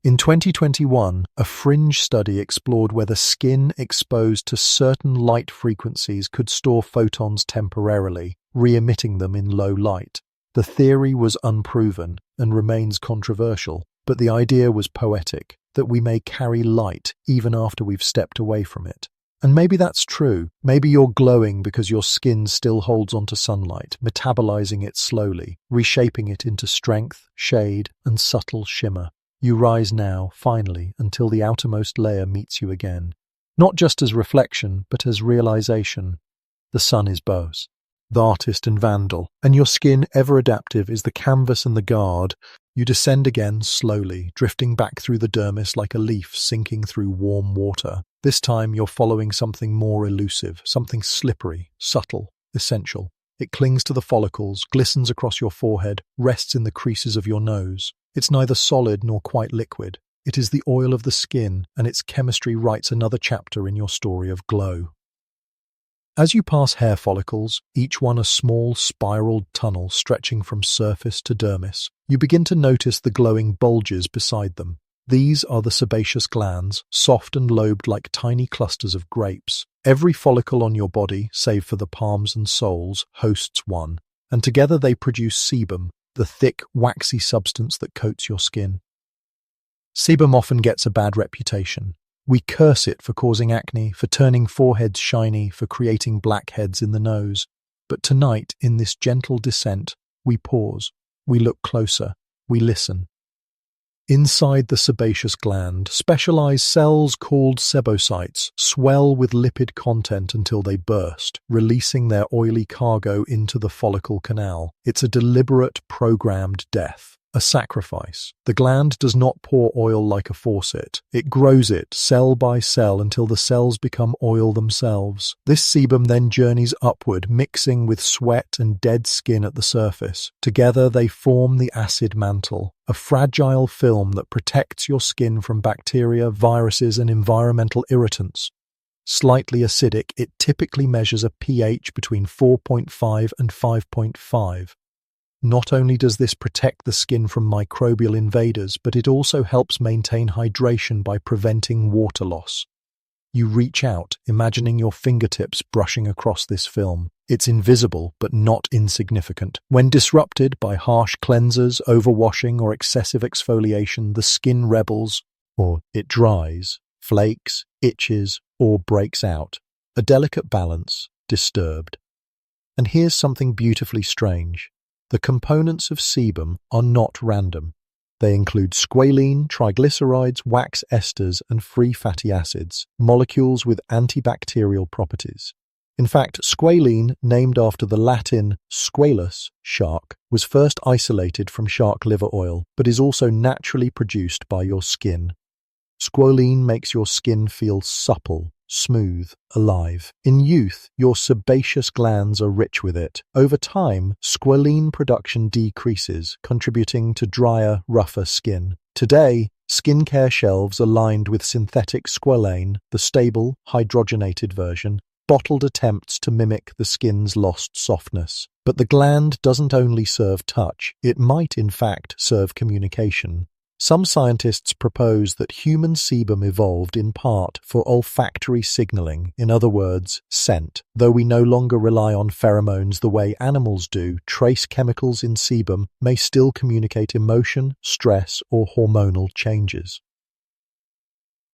In 2021, a fringe study explored whether skin exposed to certain light frequencies could store photons temporarily, re-emitting them in low light. The theory was unproven and remains controversial, but the idea was poetic, that we may carry light even after we've stepped away from it. And maybe that's true. Maybe you're glowing because your skin still holds onto sunlight, metabolizing it slowly, reshaping it into strength, shade, and subtle shimmer. You rise now, finally, until the outermost layer meets you again. Not just as reflection, but as realization. The sun is both the artist and vandal, and your skin, ever adaptive, is the canvas and the guard. You descend again slowly, drifting back through the dermis like a leaf sinking through warm water. This time you're following something more elusive, something slippery, subtle, essential. It clings to the follicles, glistens across your forehead, rests in the creases of your nose. It's neither solid nor quite liquid. It is the oil of the skin, and its chemistry writes another chapter in your story of glow. As you pass hair follicles, each one a small spiraled tunnel stretching from surface to dermis, you begin to notice the glowing bulges beside them. These are the sebaceous glands, soft and lobed like tiny clusters of grapes. Every follicle on your body, save for the palms and soles, hosts one, and together they produce sebum, the thick, waxy substance that coats your skin. Sebum often gets a bad reputation. We curse it for causing acne, for turning foreheads shiny, for creating blackheads in the nose. But tonight, in this gentle descent, we pause, we look closer, we listen. Inside the sebaceous gland, specialized cells called sebocytes swell with lipid content until they burst, releasing their oily cargo into the follicle canal. It's a deliberate, programmed death. A sacrifice. The gland does not pour oil like a faucet. It grows it cell by cell until the cells become oil themselves. This sebum then journeys upward, mixing with sweat and dead skin at the surface. Together they form the acid mantle, a fragile film that protects your skin from bacteria, viruses, and environmental irritants. Slightly acidic, it typically measures a pH between 4.5 and 5.5. Not only does this protect the skin from microbial invaders, but it also helps maintain hydration by preventing water loss. You reach out, imagining your fingertips brushing across this film. It's invisible, but not insignificant. When disrupted by harsh cleansers, overwashing, or excessive exfoliation, the skin rebels, or it dries, flakes, itches, or breaks out. A delicate balance, disturbed. And here's something beautifully strange. The components of sebum are not random. They include squalene, triglycerides, wax esters, and free fatty acids, molecules with antibacterial properties. In fact, squalene, named after the Latin squalus, shark, was first isolated from shark liver oil, but is also naturally produced by your skin. Squalene makes your skin feel supple, smooth, alive. In youth, your sebaceous glands are rich with it. Over time, squalene production decreases, contributing to drier, rougher skin. Today, skincare shelves are lined with synthetic squalane, the stable, hydrogenated version, bottled attempts to mimic the skin's lost softness. But the gland doesn't only serve touch, it might in fact serve communication. Some scientists propose that human sebum evolved in part for olfactory signaling, in other words, scent. Though we no longer rely on pheromones the way animals do, trace chemicals in sebum may still communicate emotion, stress, or hormonal changes.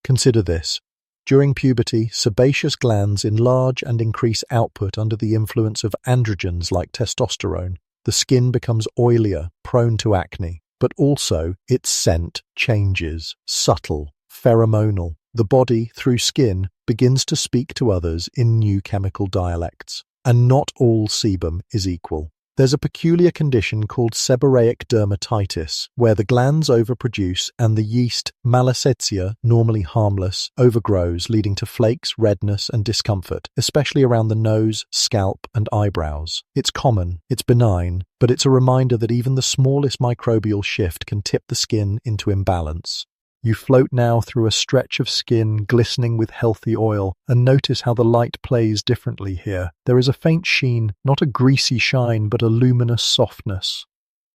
Consider this. During puberty, sebaceous glands enlarge and increase output under the influence of androgens like testosterone. The skin becomes oilier, prone to acne. But also, its scent changes, subtle, pheromonal. The body, through skin, begins to speak to others in new chemical dialects. And not all sebum is equal. There's a peculiar condition called seborrheic dermatitis, where the glands overproduce and the yeast Malassezia, normally harmless, overgrows, leading to flakes, redness, and discomfort, especially around the nose, scalp, and eyebrows. It's common, it's benign, but it's a reminder that even the smallest microbial shift can tip the skin into imbalance. You float now through a stretch of skin glistening with healthy oil, and notice how the light plays differently here. There is a faint sheen, not a greasy shine, but a luminous softness.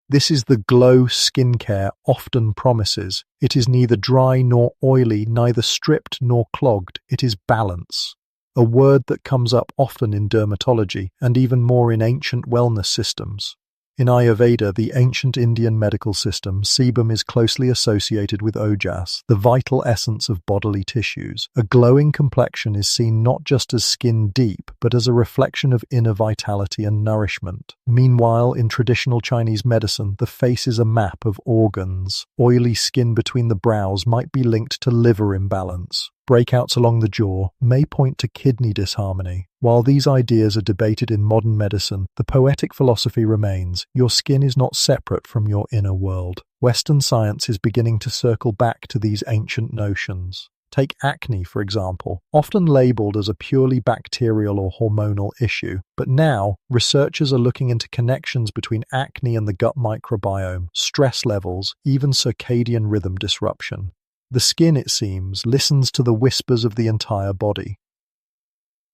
This is the glow skincare often promises. It is neither dry nor oily, neither stripped nor clogged. It is balance. A word that comes up often in dermatology, and even more in ancient wellness systems. In Ayurveda, the ancient Indian medical system, sebum is closely associated with ojas, the vital essence of bodily tissues. A glowing complexion is seen not just as skin deep, but as a reflection of inner vitality and nourishment. Meanwhile, in traditional Chinese medicine, the face is a map of organs. Oily skin between the brows might be linked to liver imbalance. Breakouts along the jaw may point to kidney disharmony. While these ideas are debated in modern medicine, the poetic philosophy remains: your skin is not separate from your inner world. Western science is beginning to circle back to these ancient notions. Take acne, for example, often labeled as a purely bacterial or hormonal issue, but now researchers are looking into connections between acne and the gut microbiome, stress levels, even circadian rhythm disruption. The skin, it seems, listens to the whispers of the entire body.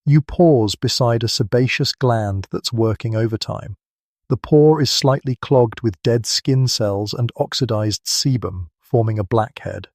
You pause beside a sebaceous gland that's working overtime. The pore is slightly clogged with dead skin cells and oxidized sebum, forming a blackhead.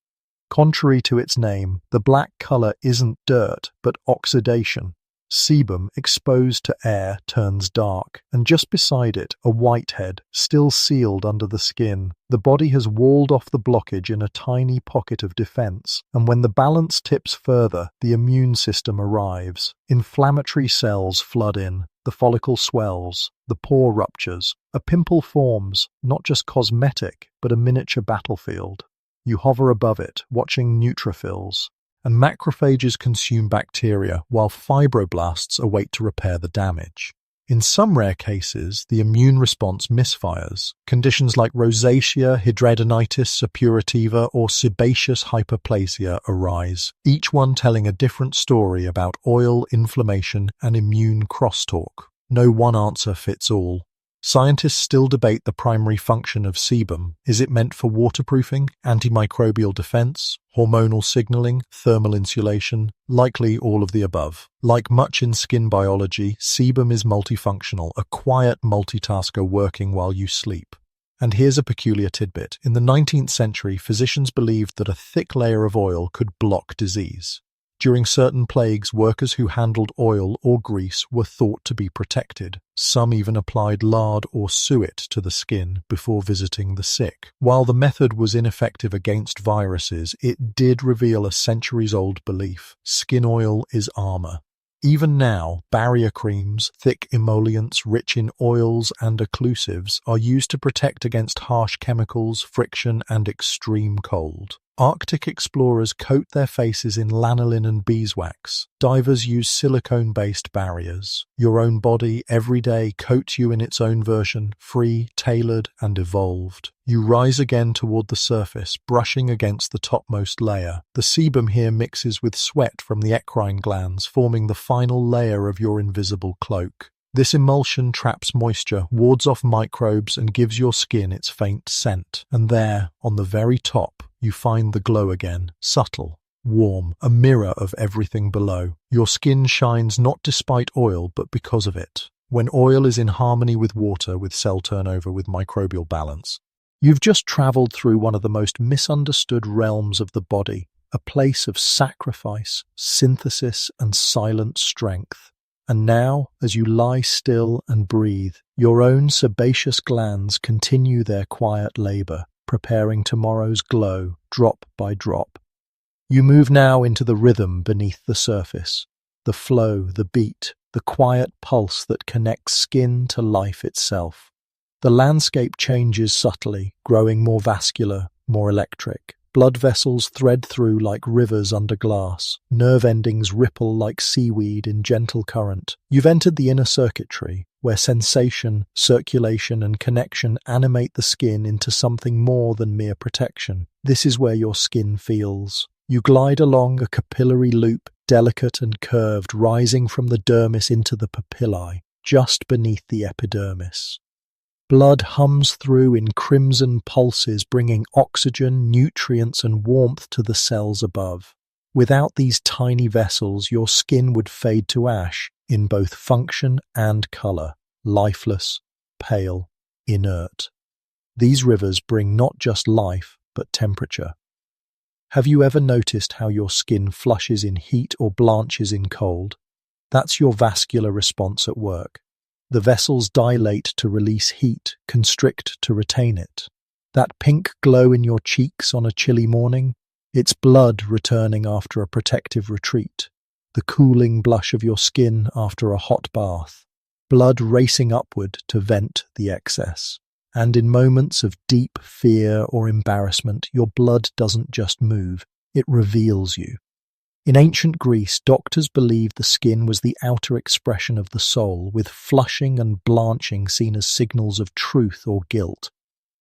Contrary to its name, the black color isn't dirt, but oxidation. Sebum, exposed to air, turns dark, and just beside it, a whitehead, still sealed under the skin. The body has walled off the blockage in a tiny pocket of defense, and when the balance tips further, the immune system arrives. Inflammatory cells flood in, the follicle swells, the pore ruptures, a pimple forms, not just cosmetic, but a miniature battlefield. You hover above it, watching neutrophils, and macrophages consume bacteria while fibroblasts await to repair the damage. In some rare cases, the immune response misfires. Conditions like rosacea, hidradenitis suppurativa, or sebaceous hyperplasia arise, each one telling a different story about oil, inflammation, and immune crosstalk. No one answer fits all. Scientists still debate the primary function of sebum. Is it meant for waterproofing, antimicrobial defense, hormonal signaling, thermal insulation? Likely all of the above. Like much in skin biology, sebum is multifunctional, a quiet multitasker working while you sleep. And here's a peculiar tidbit. In the 19th century, physicians believed that a thick layer of oil could block disease. During certain plagues, workers who handled oil or grease were thought to be protected. Some even applied lard or suet to the skin before visiting the sick. While the method was ineffective against viruses, it did reveal a centuries-old belief: skin oil is armor. Even now, barrier creams, thick emollients rich in oils and occlusives, are used to protect against harsh chemicals, friction, and extreme cold. Arctic explorers coat their faces in lanolin and beeswax. Divers use silicone-based barriers. Your own body, every day, coats you in its own version, free, tailored, and evolved. You rise again toward the surface, brushing against the topmost layer. The sebum here mixes with sweat from the eccrine glands, forming the final layer of your invisible cloak. This emulsion traps moisture, wards off microbes, and gives your skin its faint scent. And there, on the very top, you find the glow again, subtle, warm, a mirror of everything below. Your skin shines not despite oil, but because of it. When oil is in harmony with water, with cell turnover, with microbial balance. You've just traveled through one of the most misunderstood realms of the body, a place of sacrifice, synthesis, and silent strength. And now, as you lie still and breathe, your own sebaceous glands continue their quiet labor, preparing tomorrow's glow, drop by drop. You move now into the rhythm beneath the surface, the flow, the beat, the quiet pulse that connects skin to life itself. The landscape changes subtly, growing more vascular, more electric. Blood vessels thread through like rivers under glass. Nerve endings ripple like seaweed in gentle current. You've entered the inner circuitry, where sensation, circulation, and connection animate the skin into something more than mere protection. This is where your skin feels. You glide along a capillary loop, delicate and curved, rising from the dermis into the papillae, just beneath the epidermis. Blood hums through in crimson pulses, bringing oxygen, nutrients, and warmth to the cells above. Without these tiny vessels, your skin would fade to ash in both function and color, lifeless, pale, inert. These rivers bring not just life, but temperature. Have you ever noticed how your skin flushes in heat or blanches in cold? That's your vascular response at work. The vessels dilate to release heat, constrict to retain it. That pink glow in your cheeks on a chilly morning, it's blood returning after a protective retreat. The cooling blush of your skin after a hot bath. Blood racing upward to vent the excess. And in moments of deep fear or embarrassment, your blood doesn't just move, it reveals you. In ancient Greece, doctors believed the skin was the outer expression of the soul, with flushing and blanching seen as signals of truth or guilt.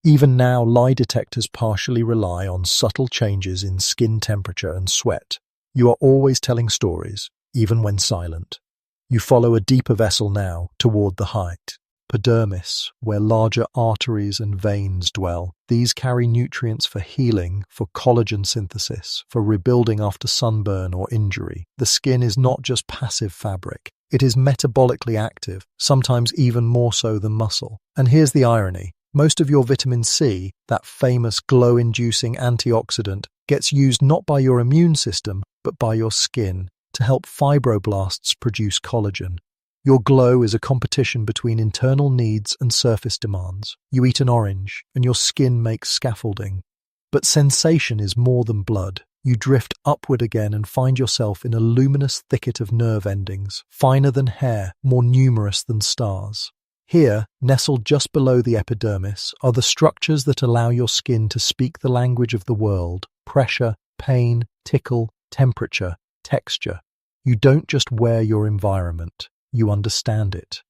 Even now, lie detectors partially rely on subtle changes in skin temperature and sweat. You are always telling stories, even when silent. You follow a deeper vessel now, toward the height. Epidermis, where larger arteries and veins dwell. These carry nutrients for healing, for collagen synthesis, for rebuilding after sunburn or injury. The skin is not just passive fabric. It is metabolically active, sometimes even more so than muscle. And here's the irony. Most of your vitamin C, that famous glow-inducing antioxidant, gets used not by your immune system, but by your skin, to help fibroblasts produce collagen. Your glow is a competition between internal needs and surface demands. You eat an orange, and your skin makes scaffolding. But sensation is more than blood. You drift upward again and find yourself in a luminous thicket of nerve endings, finer than hair, more numerous than stars. Here, nestled just below the epidermis, are the structures that allow your skin to speak the language of the world: pressure, pain, tickle, temperature, texture. You don't just wear your environment, you understand it.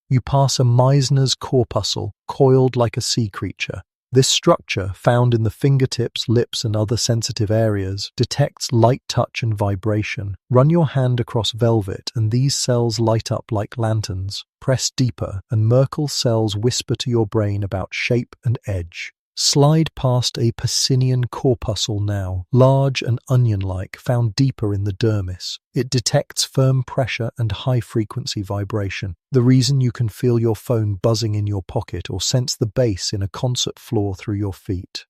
You pass a Meissner's corpuscle, coiled like a sea creature. This structure, found in the fingertips, lips, and other sensitive areas, detects light touch and vibration. Run your hand across velvet, and these cells light up like lanterns. Press deeper, and Merkel cells whisper to your brain about shape and edge. Slide past a Pacinian corpuscle now, large and onion-like, found deeper in the dermis. It detects firm pressure and high-frequency vibration, the reason you can feel your phone buzzing in your pocket or sense the bass in a concert floor through your feet.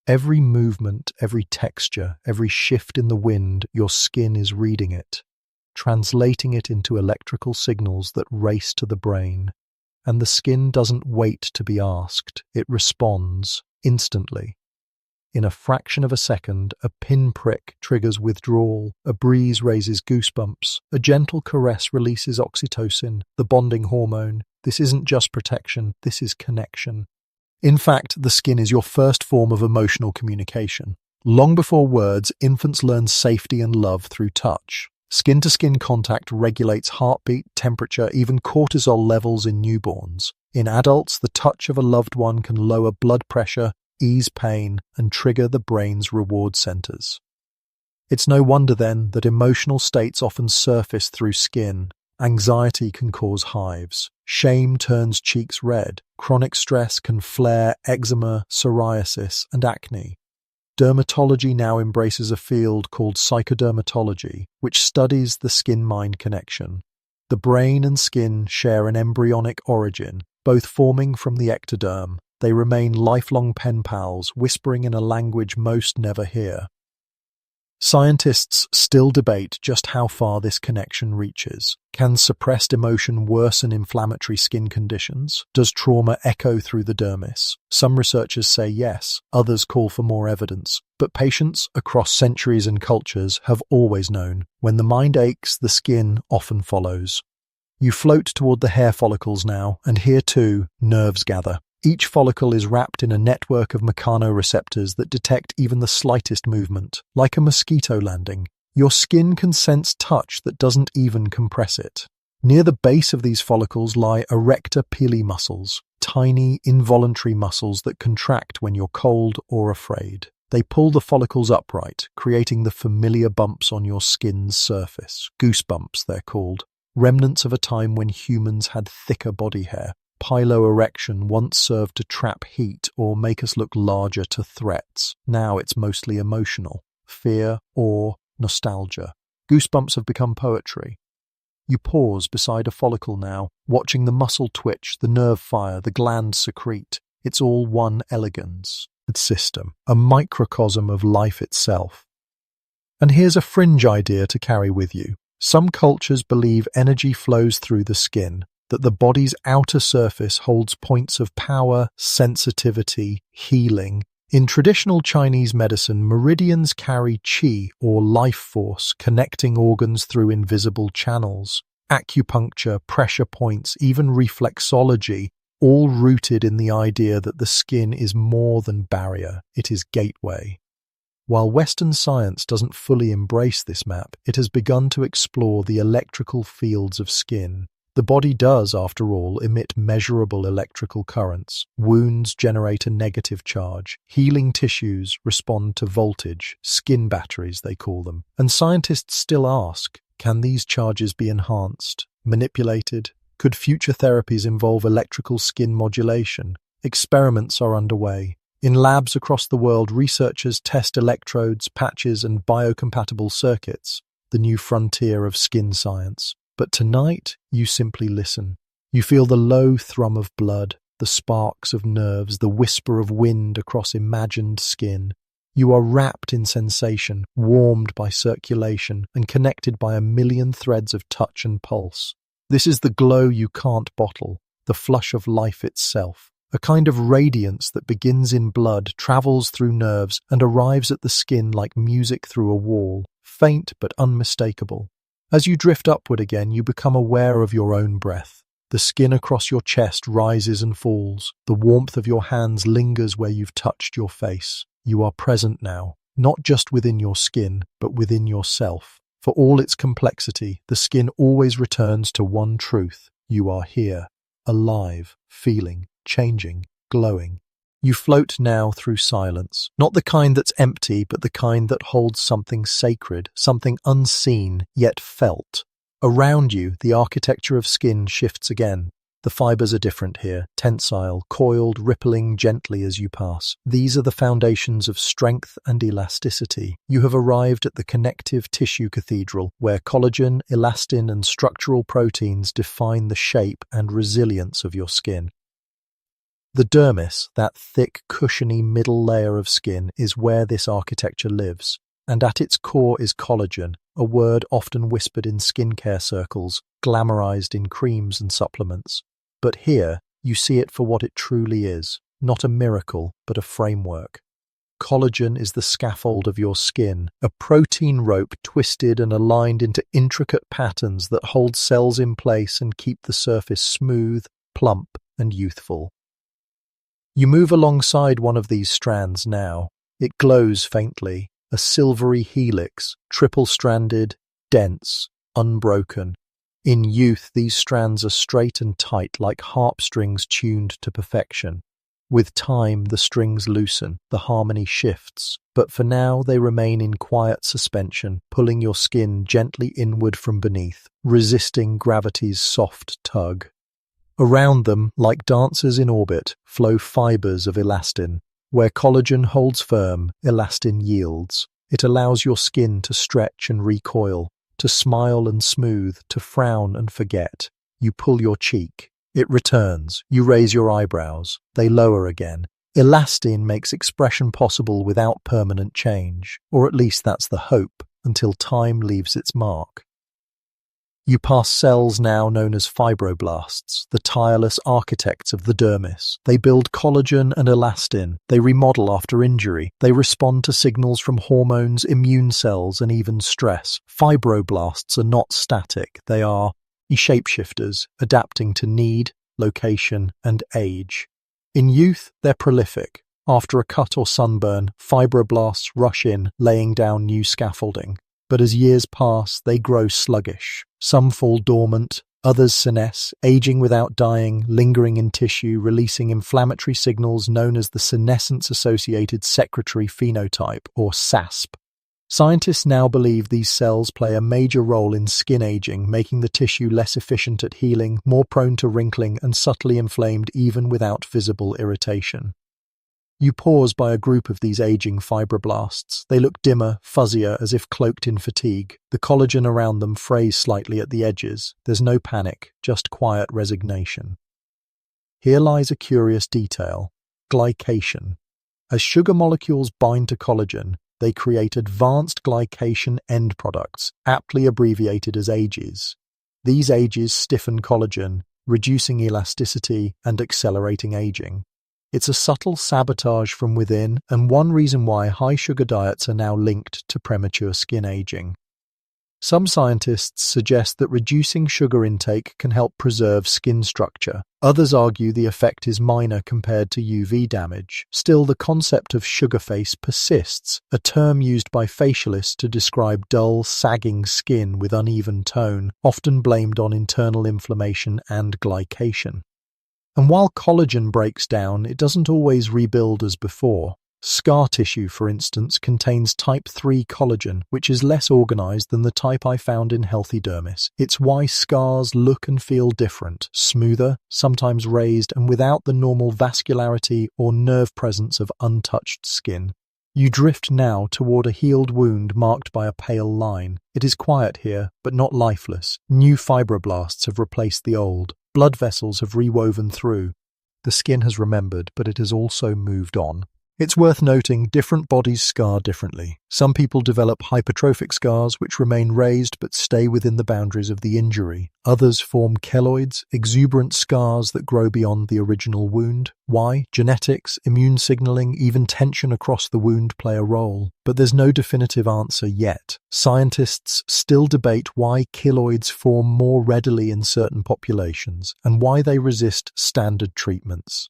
Every movement, every texture, every shift in the wind, your skin is reading it, translating it into electrical signals that race to the brain. And the skin doesn't wait to be asked, it responds instantly. In a fraction of a second, a pinprick triggers withdrawal, a breeze raises goosebumps, a gentle caress releases oxytocin, the bonding hormone. This isn't just protection, this is connection. In fact, the skin is your first form of emotional communication. Long before words, infants learn safety and love through touch. Skin-to-skin contact regulates heartbeat, temperature, even cortisol levels in newborns. In adults, the touch of a loved one can lower blood pressure, ease pain, and trigger the brain's reward centers. It's no wonder, then, that emotional states often surface through skin. Anxiety can cause hives. Shame turns cheeks red. Chronic stress can flare eczema, psoriasis, and acne. Dermatology now embraces a field called psychodermatology, which studies the skin-mind connection. The brain and skin share an embryonic origin, both forming from the ectoderm. They remain lifelong pen pals, whispering in a language most never hear. Scientists still debate just how far this connection reaches. Can suppressed emotion worsen inflammatory skin conditions? Does trauma echo through the dermis? Some researchers say yes, others call for more evidence. But patients across centuries and cultures have always known, when the mind aches, the skin often follows. You float toward the hair follicles now, and here too, nerves gather. Each follicle is wrapped in a network of mechanoreceptors that detect even the slightest movement. Like a mosquito landing, your skin can sense touch that doesn't even compress it. Near the base of these follicles lie erector pili muscles, tiny, involuntary muscles that contract when you're cold or afraid. They pull the follicles upright, creating the familiar bumps on your skin's surface. Goosebumps, they're called. Remnants of a time when humans had thicker body hair. Piloerection once served to trap heat or make us look larger to threats. Now it's mostly emotional. Fear, awe, nostalgia. Goosebumps have become poetry. You pause beside a follicle now, watching the muscle twitch, the nerve fire, the glands secrete. It's all one elegance. System, a microcosm of life itself. And here's a fringe idea to carry with you. Some cultures believe energy flows through the skin, that the body's outer surface holds points of power, sensitivity, healing. In traditional Chinese medicine, meridians carry qi, or life force, connecting organs through invisible channels. Acupuncture, pressure points, even reflexology, all rooted in the idea that the skin is more than barrier, it is gateway. While Western science doesn't fully embrace this map, it has begun to explore the electrical fields of skin. The body does, after all, emit measurable electrical currents. Wounds generate a negative charge. Healing tissues respond to voltage, skin batteries they call them. And scientists still ask, can these charges be enhanced, manipulated? Could future therapies involve electrical skin modulation? Experiments are underway. In labs across the world, researchers test electrodes, patches, and biocompatible circuits, the new frontier of skin science. But tonight, you simply listen. You feel the low thrum of blood, the sparks of nerves, the whisper of wind across imagined skin. You are wrapped in sensation, warmed by circulation, and connected by a million threads of touch and pulse. This is the glow you can't bottle, the flush of life itself. A kind of radiance that begins in blood, travels through nerves, and arrives at the skin like music through a wall, faint but unmistakable. As you drift upward again, you become aware of your own breath. The skin across your chest rises and falls. The warmth of your hands lingers where you've touched your face. You are present now, not just within your skin, but within yourself. For all its complexity, the skin always returns to one truth. You are here, alive, feeling, changing, glowing. You float now through silence, not the kind that's empty, but the kind that holds something sacred, something unseen, yet felt. Around you, the architecture of skin shifts again. The fibers are different here, tensile, coiled, rippling gently as you pass. These are the foundations of strength and elasticity. You have arrived at the connective tissue cathedral, where collagen, elastin, and structural proteins define the shape and resilience of your skin. The dermis, that thick, cushiony middle layer of skin, is where this architecture lives. And at its core is collagen, a word often whispered in skincare circles, glamorized in creams and supplements. But here, you see it for what it truly is, not a miracle, but a framework. Collagen is the scaffold of your skin, a protein rope twisted and aligned into intricate patterns that hold cells in place and keep the surface smooth, plump, and youthful. You move alongside one of these strands now. It glows faintly, a silvery helix, triple-stranded, dense, unbroken. In youth, these strands are straight and tight like harp strings tuned to perfection. With time, the strings loosen, the harmony shifts, but for now they remain in quiet suspension, pulling your skin gently inward from beneath, resisting gravity's soft tug. Around them, like dancers in orbit, flow fibers of elastin. Where collagen holds firm, elastin yields. It allows your skin to stretch and recoil, to smile and smooth, to frown and forget. You pull your cheek. It returns. You raise your eyebrows. They lower again. Elastin makes expression possible without permanent change, or at least that's the hope, until time leaves its mark. You pass cells now known as fibroblasts, the tireless architects of the dermis. They build collagen and elastin. They remodel after injury. They respond to signals from hormones, immune cells, and even stress. Fibroblasts are not static. They are shapeshifters, adapting to need, location, and age. In youth, they're prolific. After a cut or sunburn, fibroblasts rush in, laying down new scaffolding. But as years pass, they grow sluggish. Some fall dormant, others senesce, aging without dying, lingering in tissue, releasing inflammatory signals known as the senescence-associated secretory phenotype, or SASP. Scientists now believe these cells play a major role in skin aging, making the tissue less efficient at healing, more prone to wrinkling, and subtly inflamed even without visible irritation. You pause by a group of these aging fibroblasts. They look dimmer, fuzzier, as if cloaked in fatigue. The collagen around them frays slightly at the edges. There's no panic, just quiet resignation. Here lies a curious detail: glycation. As sugar molecules bind to collagen, they create advanced glycation end products, aptly abbreviated as AGEs. These AGEs stiffen collagen, reducing elasticity and accelerating aging. It's a subtle sabotage from within, and one reason why high-sugar diets are now linked to premature skin aging. Some scientists suggest that reducing sugar intake can help preserve skin structure. Others argue the effect is minor compared to UV damage. Still, the concept of sugar face persists, a term used by facialists to describe dull, sagging skin with uneven tone, often blamed on internal inflammation and glycation. And while collagen breaks down, it doesn't always rebuild as before. Scar tissue, for instance, contains type 3 collagen, which is less organized than the type I found in healthy dermis. It's why scars look and feel different, smoother, sometimes raised, and without the normal vascularity or nerve presence of untouched skin. You drift now toward a healed wound marked by a pale line. It is quiet here, but not lifeless. New fibroblasts have replaced the old. Blood vessels have rewoven through. The skin has remembered, but it has also moved on. It's worth noting different bodies scar differently. Some people develop hypertrophic scars which remain raised but stay within the boundaries of the injury. Others form keloids, exuberant scars that grow beyond the original wound. Why? Genetics, immune signaling, even tension across the wound play a role. But there's no definitive answer yet. Scientists still debate why keloids form more readily in certain populations and why they resist standard treatments.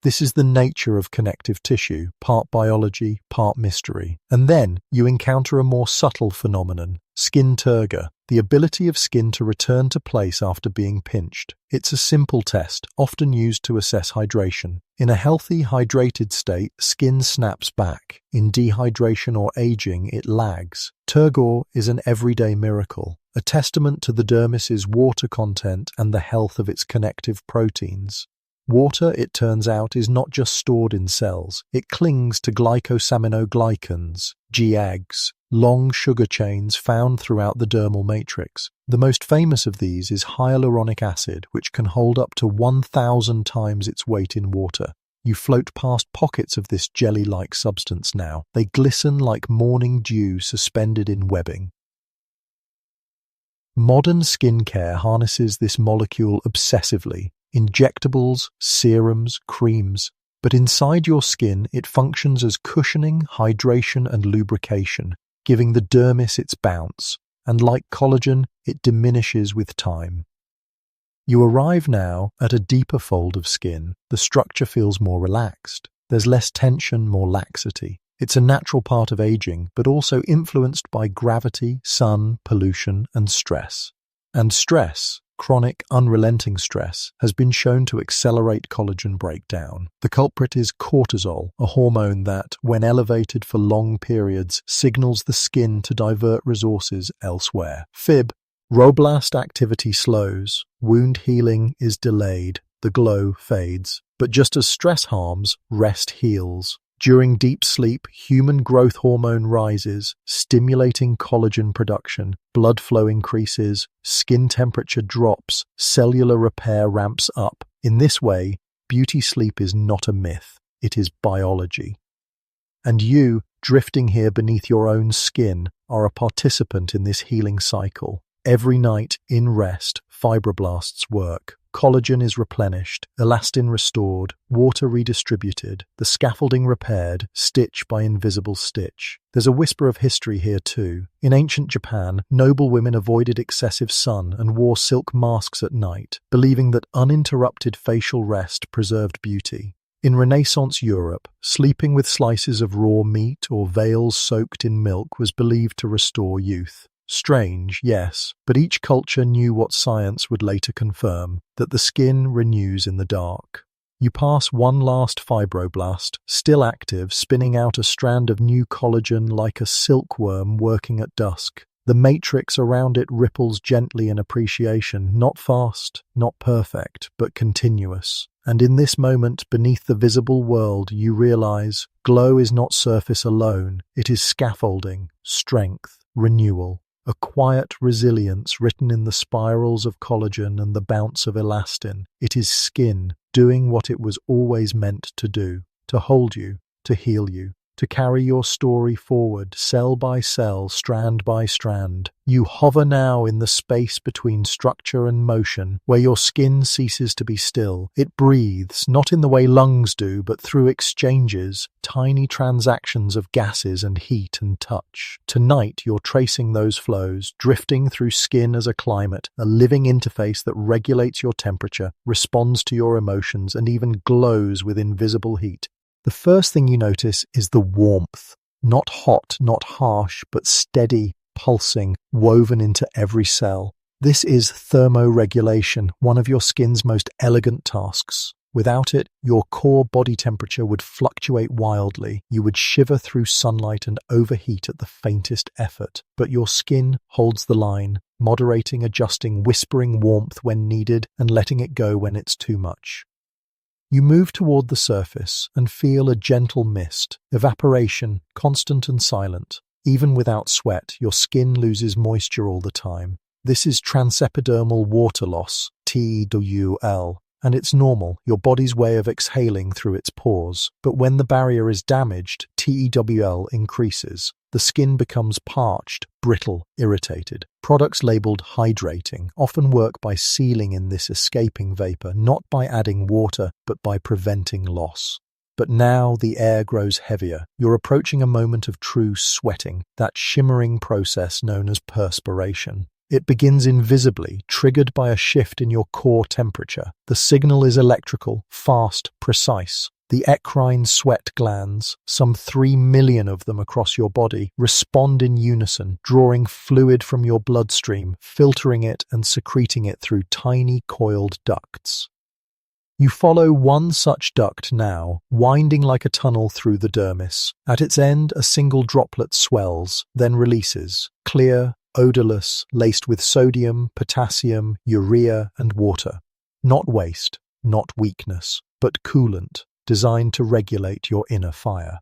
This is the nature of connective tissue, part biology, part mystery. And then you encounter a more subtle phenomenon, skin turgor, the ability of skin to return to place after being pinched. It's a simple test, often used to assess hydration. In a healthy, hydrated state, skin snaps back. In dehydration or aging, it lags. Turgor is an everyday miracle, a testament to the dermis's water content and the health of its connective proteins. Water, it turns out, is not just stored in cells. It clings to glycosaminoglycans, GAGs, long sugar chains found throughout the dermal matrix. The most famous of these is hyaluronic acid, which can hold up to 1,000 times its weight in water. You float past pockets of this jelly-like substance now. They glisten like morning dew suspended in webbing. Modern skincare harnesses this molecule obsessively. Injectables, serums, creams. But inside your skin, it functions as cushioning, hydration, and lubrication, giving the dermis its bounce. And like collagen, it diminishes with time. You arrive now at a deeper fold of skin. The structure feels more relaxed. There's less tension, more laxity. It's a natural part of aging, but also influenced by gravity, sun, pollution, and stress. And stress, chronic, unrelenting stress, has been shown to accelerate collagen breakdown. The culprit is cortisol, a hormone that, when elevated for long periods, signals the skin to divert resources elsewhere. Fib. Robust activity slows, wound healing is delayed, the glow fades. But just as stress harms, rest heals. During deep sleep, human growth hormone rises, stimulating collagen production, blood flow increases, skin temperature drops, cellular repair ramps up. In this way, beauty sleep is not a myth, it is biology. And you, drifting here beneath your own skin, are a participant in this healing cycle. Every night, in rest, fibroblasts work. Collagen is replenished, elastin restored, water redistributed, the scaffolding repaired, stitch by invisible stitch. There's a whisper of history here too. In ancient Japan, noble women avoided excessive sun and wore silk masks at night, believing that uninterrupted facial rest preserved beauty. In Renaissance Europe, sleeping with slices of raw meat or veils soaked in milk was believed to restore youth. Strange, yes, but each culture knew what science would later confirm, that the skin renews in the dark. You pass one last fibroblast, still active, spinning out a strand of new collagen like a silkworm working at dusk. The matrix around it ripples gently in appreciation, not fast, not perfect, but continuous. And in this moment, beneath the visible world, you realize glow is not surface alone, it is scaffolding, strength, renewal. A quiet resilience written in the spirals of collagen and the bounce of elastin. It is skin doing what it was always meant to do, to hold you, to heal you, to carry your story forward, cell by cell, strand by strand. You hover now in the space between structure and motion, where your skin ceases to be still. It breathes, not in the way lungs do, but through exchanges, tiny transactions of gases and heat and touch. Tonight, you're tracing those flows, drifting through skin as a climate, a living interface that regulates your temperature, responds to your emotions, and even glows with invisible heat. The first thing you notice is the warmth. Not hot, not harsh, but steady, pulsing, woven into every cell. This is thermoregulation, one of your skin's most elegant tasks. Without it, your core body temperature would fluctuate wildly. You would shiver through sunlight and overheat at the faintest effort. But your skin holds the line, moderating, adjusting, whispering warmth when needed, and letting it go when it's too much. You move toward the surface and feel a gentle mist, evaporation, constant and silent. Even without sweat, your skin loses moisture all the time. This is transepidermal water loss, TWL, and it's normal, your body's way of exhaling through its pores. But when the barrier is damaged, TEWL increases. The skin becomes parched, brittle, irritated. Products labeled hydrating often work by sealing in this escaping vapor, not by adding water, but by preventing loss. But now the air grows heavier. You're approaching a moment of true sweating, that shimmering process known as perspiration. It begins invisibly, triggered by a shift in your core temperature. The signal is electrical, fast, precise. The eccrine sweat glands, some 3 million of them across your body, respond in unison, drawing fluid from your bloodstream, filtering it and secreting it through tiny coiled ducts. You follow one such duct now, winding like a tunnel through the dermis. At its end, a single droplet swells, then releases, clear, odorless, laced with sodium, potassium, urea, and water. Not waste, not weakness, but coolant, designed to regulate your inner fire.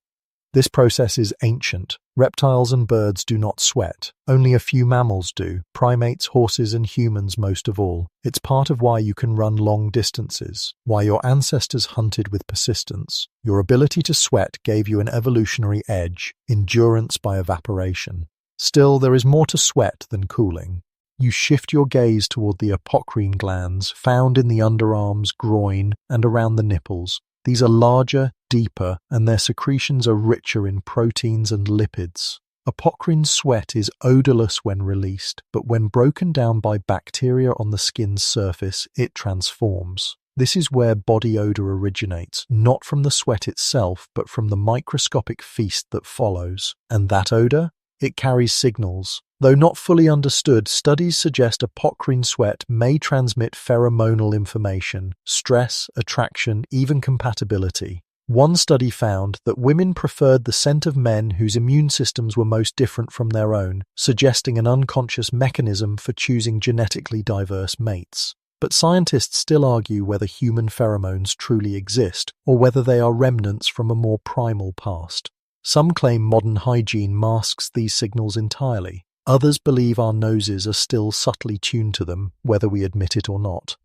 This process is ancient. Reptiles and birds do not sweat. Only a few mammals do, primates, horses, and humans most of all. It's part of why you can run long distances, why your ancestors hunted with persistence. Your ability to sweat gave you an evolutionary edge, endurance by evaporation. Still, there is more to sweat than cooling. You shift your gaze toward the apocrine glands found in the underarms, groin, and around the nipples. These are larger, deeper, and their secretions are richer in proteins and lipids. Apocrine sweat is odorless when released, but when broken down by bacteria on the skin's surface, it transforms. This is where body odor originates, not from the sweat itself, but from the microscopic feast that follows. And that odor? It carries signals. Though not fully understood, studies suggest apocrine sweat may transmit pheromonal information, stress, attraction, even compatibility. One study found that women preferred the scent of men whose immune systems were most different from their own, suggesting an unconscious mechanism for choosing genetically diverse mates. But scientists still argue whether human pheromones truly exist, or whether they are remnants from a more primal past. Some claim modern hygiene masks these signals entirely. Others believe our noses are still subtly tuned to them, whether we admit it or not.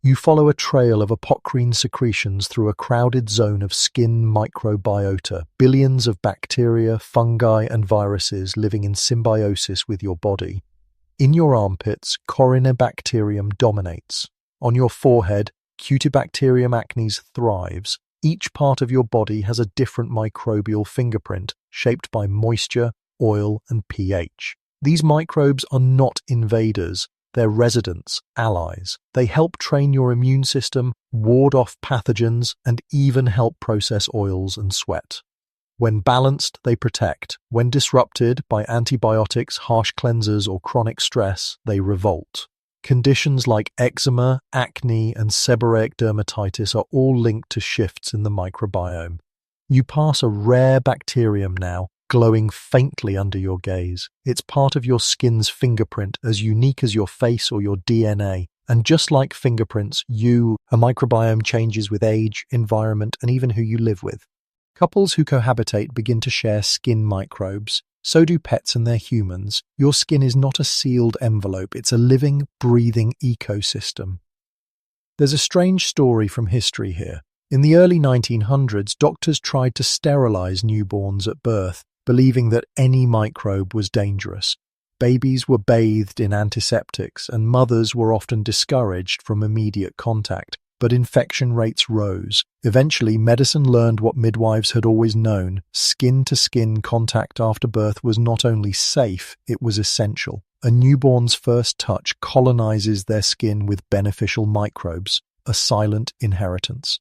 You follow a trail of apocrine secretions through a crowded zone of skin microbiota, billions of bacteria, fungi, and viruses living in symbiosis with your body. In your armpits, Corynebacterium dominates. On your forehead, Cutibacterium acnes thrives. Each part of your body has a different microbial fingerprint, shaped by moisture, oil, and pH. These microbes are not invaders, they're residents, allies. They help train your immune system, ward off pathogens, and even help process oils and sweat. When balanced, they protect. When disrupted by antibiotics, harsh cleansers, or chronic stress, they revolt. Conditions like eczema, acne, and seborrheic dermatitis are all linked to shifts in the microbiome. You pass a rare bacterium now, glowing faintly under your gaze. It's part of your skin's fingerprint, as unique as your face or your DNA. And just like fingerprints, a microbiome changes with age, environment, and even who you live with. Couples who cohabitate begin to share skin microbes. So do pets and their humans. Your skin is not a sealed envelope, it's a living, breathing ecosystem. There's a strange story from history here. In the early 1900s, doctors tried to sterilize newborns at birth, believing that any microbe was dangerous. Babies were bathed in antiseptics, and mothers were often discouraged from immediate contact. But infection rates rose. Eventually, medicine learned what midwives had always known. Skin-to-skin contact after birth was not only safe, it was essential. A newborn's first touch colonizes their skin with beneficial microbes, a silent inheritance.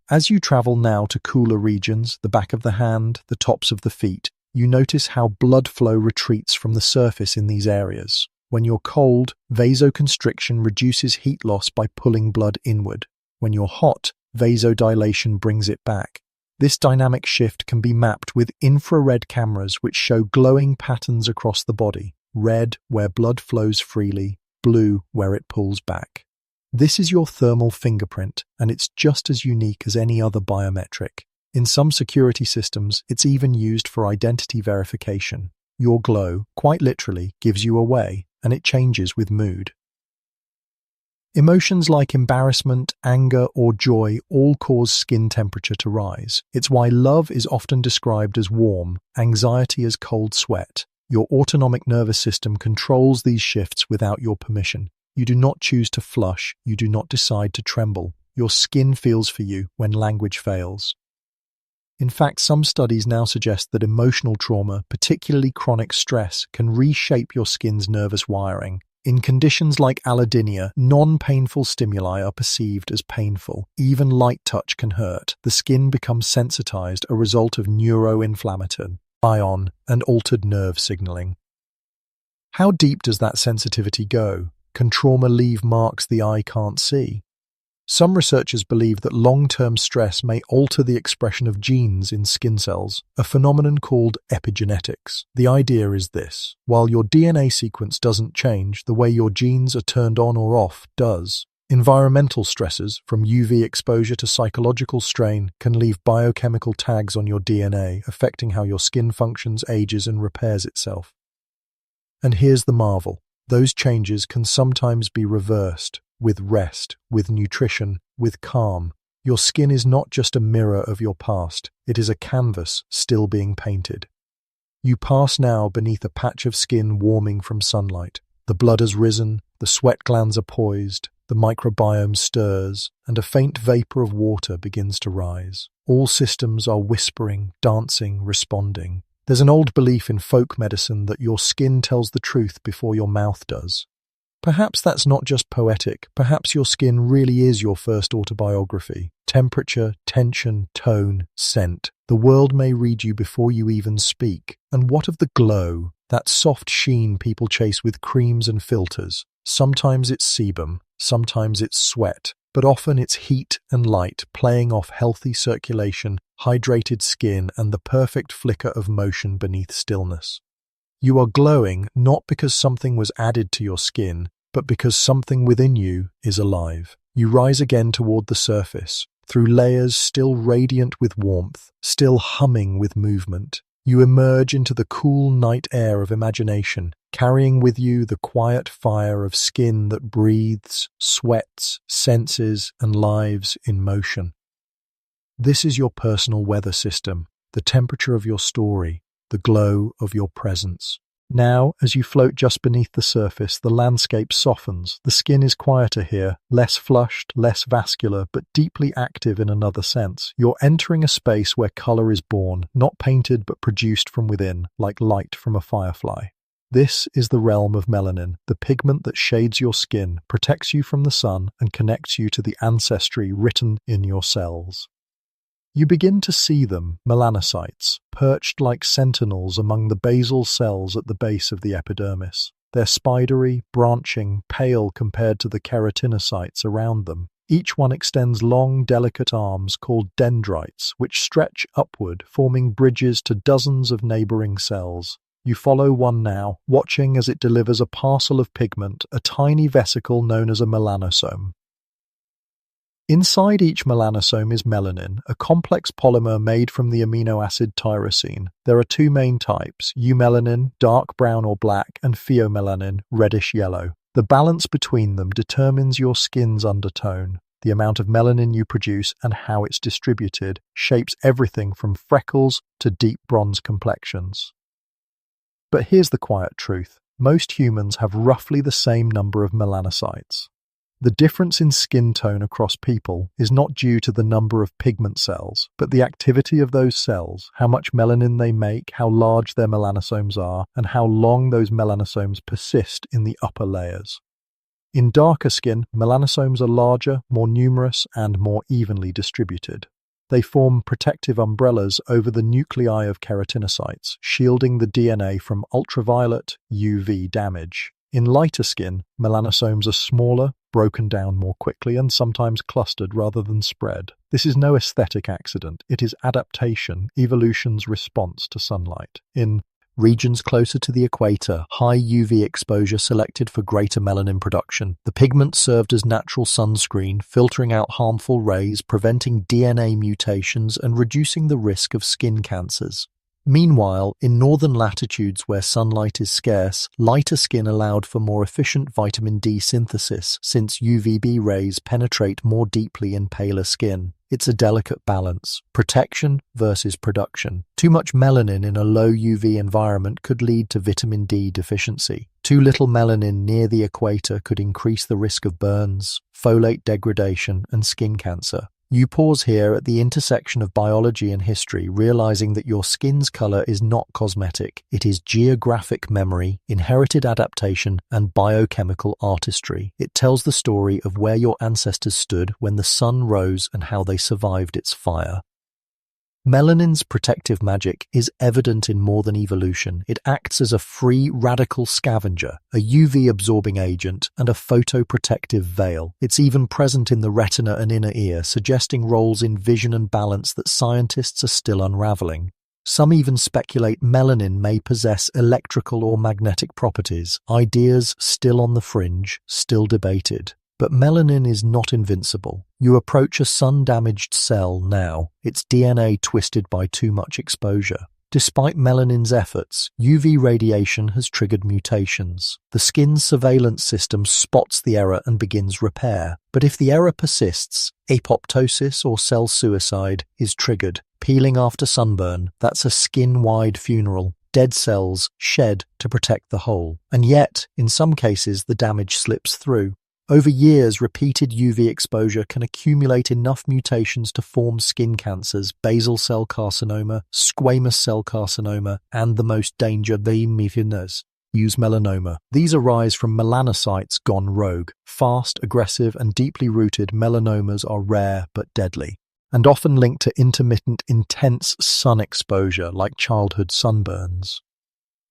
As you travel now to cooler regions, the back of the hand, the tops of the feet, you notice how blood flow retreats from the surface in these areas. When you're cold, vasoconstriction reduces heat loss by pulling blood inward. When you're hot, vasodilation brings it back. This dynamic shift can be mapped with infrared cameras which show glowing patterns across the body. Red, where blood flows freely, blue, where it pulls back. This is your thermal fingerprint, and it's just as unique as any other biometric. In some security systems, it's even used for identity verification. Your glow, quite literally, gives you away, and it changes with mood. Emotions like embarrassment, anger, or joy all cause skin temperature to rise. It's why love is often described as warm, anxiety as cold sweat. Your autonomic nervous system controls these shifts without your permission. You do not choose to flush, you do not decide to tremble. Your skin feels for you when language fails. In fact, some studies now suggest that emotional trauma, particularly chronic stress, can reshape your skin's nervous wiring. In conditions like allodynia, non-painful stimuli are perceived as painful. Even light touch can hurt. The skin becomes sensitized, a result of neuroinflammatory, ion, and altered nerve signaling. How deep does that sensitivity go? Can trauma leave marks the eye can't see? Some researchers believe that long-term stress may alter the expression of genes in skin cells, a phenomenon called epigenetics. The idea is this: while your DNA sequence doesn't change, the way your genes are turned on or off does. Environmental stresses, from UV exposure to psychological strain, can leave biochemical tags on your DNA, affecting how your skin functions, ages, and repairs itself. And here's the marvel: those changes can sometimes be reversed. With rest, with nutrition, with calm. Your skin is not just a mirror of your past, it is a canvas still being painted. You pass now beneath a patch of skin warming from sunlight. The blood has risen, the sweat glands are poised, the microbiome stirs, and a faint vapor of water begins to rise. All systems are whispering, dancing, responding. There's an old belief in folk medicine that your skin tells the truth before your mouth does. Perhaps that's not just poetic, perhaps your skin really is your first autobiography. Temperature, tension, tone, scent. The world may read you before you even speak. And what of the glow? That soft sheen people chase with creams and filters. Sometimes it's sebum, sometimes it's sweat, but often it's heat and light playing off healthy circulation, hydrated skin, and the perfect flicker of motion beneath stillness. You are glowing not because something was added to your skin, but because something within you is alive. You rise again toward the surface, through layers still radiant with warmth, still humming with movement. You emerge into the cool night air of imagination, carrying with you the quiet fire of skin that breathes, sweats, senses, and lives in motion. This is your personal weather system, the temperature of your story, the glow of your presence. Now, as you float just beneath the surface, the landscape softens. The skin is quieter here, less flushed, less vascular, but deeply active in another sense. You're entering a space where color is born, not painted but produced from within, like light from a firefly. This is the realm of melanin, the pigment that shades your skin, protects you from the sun, and connects you to the ancestry written in your cells. You begin to see them, melanocytes, perched like sentinels among the basal cells at the base of the epidermis. They're spidery, branching, pale compared to the keratinocytes around them. Each one extends long, delicate arms called dendrites, which stretch upward, forming bridges to dozens of neighboring cells. You follow one now, watching as it delivers a parcel of pigment, a tiny vesicle known as a melanosome. Inside each melanosome is melanin, a complex polymer made from the amino acid tyrosine. There are two main types, eumelanin, dark brown or black, and pheomelanin, reddish-yellow. The balance between them determines your skin's undertone. The amount of melanin you produce and how it's distributed shapes everything from freckles to deep bronze complexions. But here's the quiet truth. Most humans have roughly the same number of melanocytes. The difference in skin tone across people is not due to the number of pigment cells, but the activity of those cells, how much melanin they make, how large their melanosomes are, and how long those melanosomes persist in the upper layers. In darker skin, melanosomes are larger, more numerous, and more evenly distributed. They form protective umbrellas over the nuclei of keratinocytes, shielding the DNA from ultraviolet UV damage. In lighter skin, melanosomes are smaller, broken down more quickly, and sometimes clustered rather than spread. This is no aesthetic accident. It is adaptation, evolution's response to sunlight. In regions closer to the equator, high UV exposure selected for greater melanin production. The pigment served as natural sunscreen, filtering out harmful rays, preventing DNA mutations, and reducing the risk of skin cancers. Meanwhile, in northern latitudes where sunlight is scarce, lighter skin allowed for more efficient vitamin D synthesis since UVB rays penetrate more deeply in paler skin. It's a delicate balance, protection versus production. Too much melanin in a low UV environment could lead to vitamin D deficiency. Too little melanin near the equator could increase the risk of burns, folate degradation, and skin cancer. You pause here at the intersection of biology and history, realizing that your skin's color is not cosmetic. It is geographic memory, inherited adaptation, and biochemical artistry. It tells the story of where your ancestors stood when the sun rose and how they survived its fire. Melanin's protective magic is evident in more than evolution. It acts as a free radical scavenger, a UV-absorbing agent, and a photoprotective veil. It's even present in the retina and inner ear, suggesting roles in vision and balance that scientists are still unraveling. Some even speculate melanin may possess electrical or magnetic properties, ideas still on the fringe, still debated. But melanin is not invincible. You approach a sun-damaged cell now, its DNA twisted by too much exposure. Despite melanin's efforts, UV radiation has triggered mutations. The skin's surveillance system spots the error and begins repair. But if the error persists, apoptosis or cell suicide is triggered. Peeling after sunburn, that's a skin-wide funeral. Dead cells shed to protect the whole. And yet, in some cases, the damage slips through. Over years, repeated UV exposure can accumulate enough mutations to form skin cancers, basal cell carcinoma, squamous cell carcinoma, and the most dangerous melanoma. These arise from melanocytes gone rogue. Fast, aggressive, and deeply rooted melanomas are rare but deadly, and often linked to intermittent, intense sun exposure like childhood sunburns.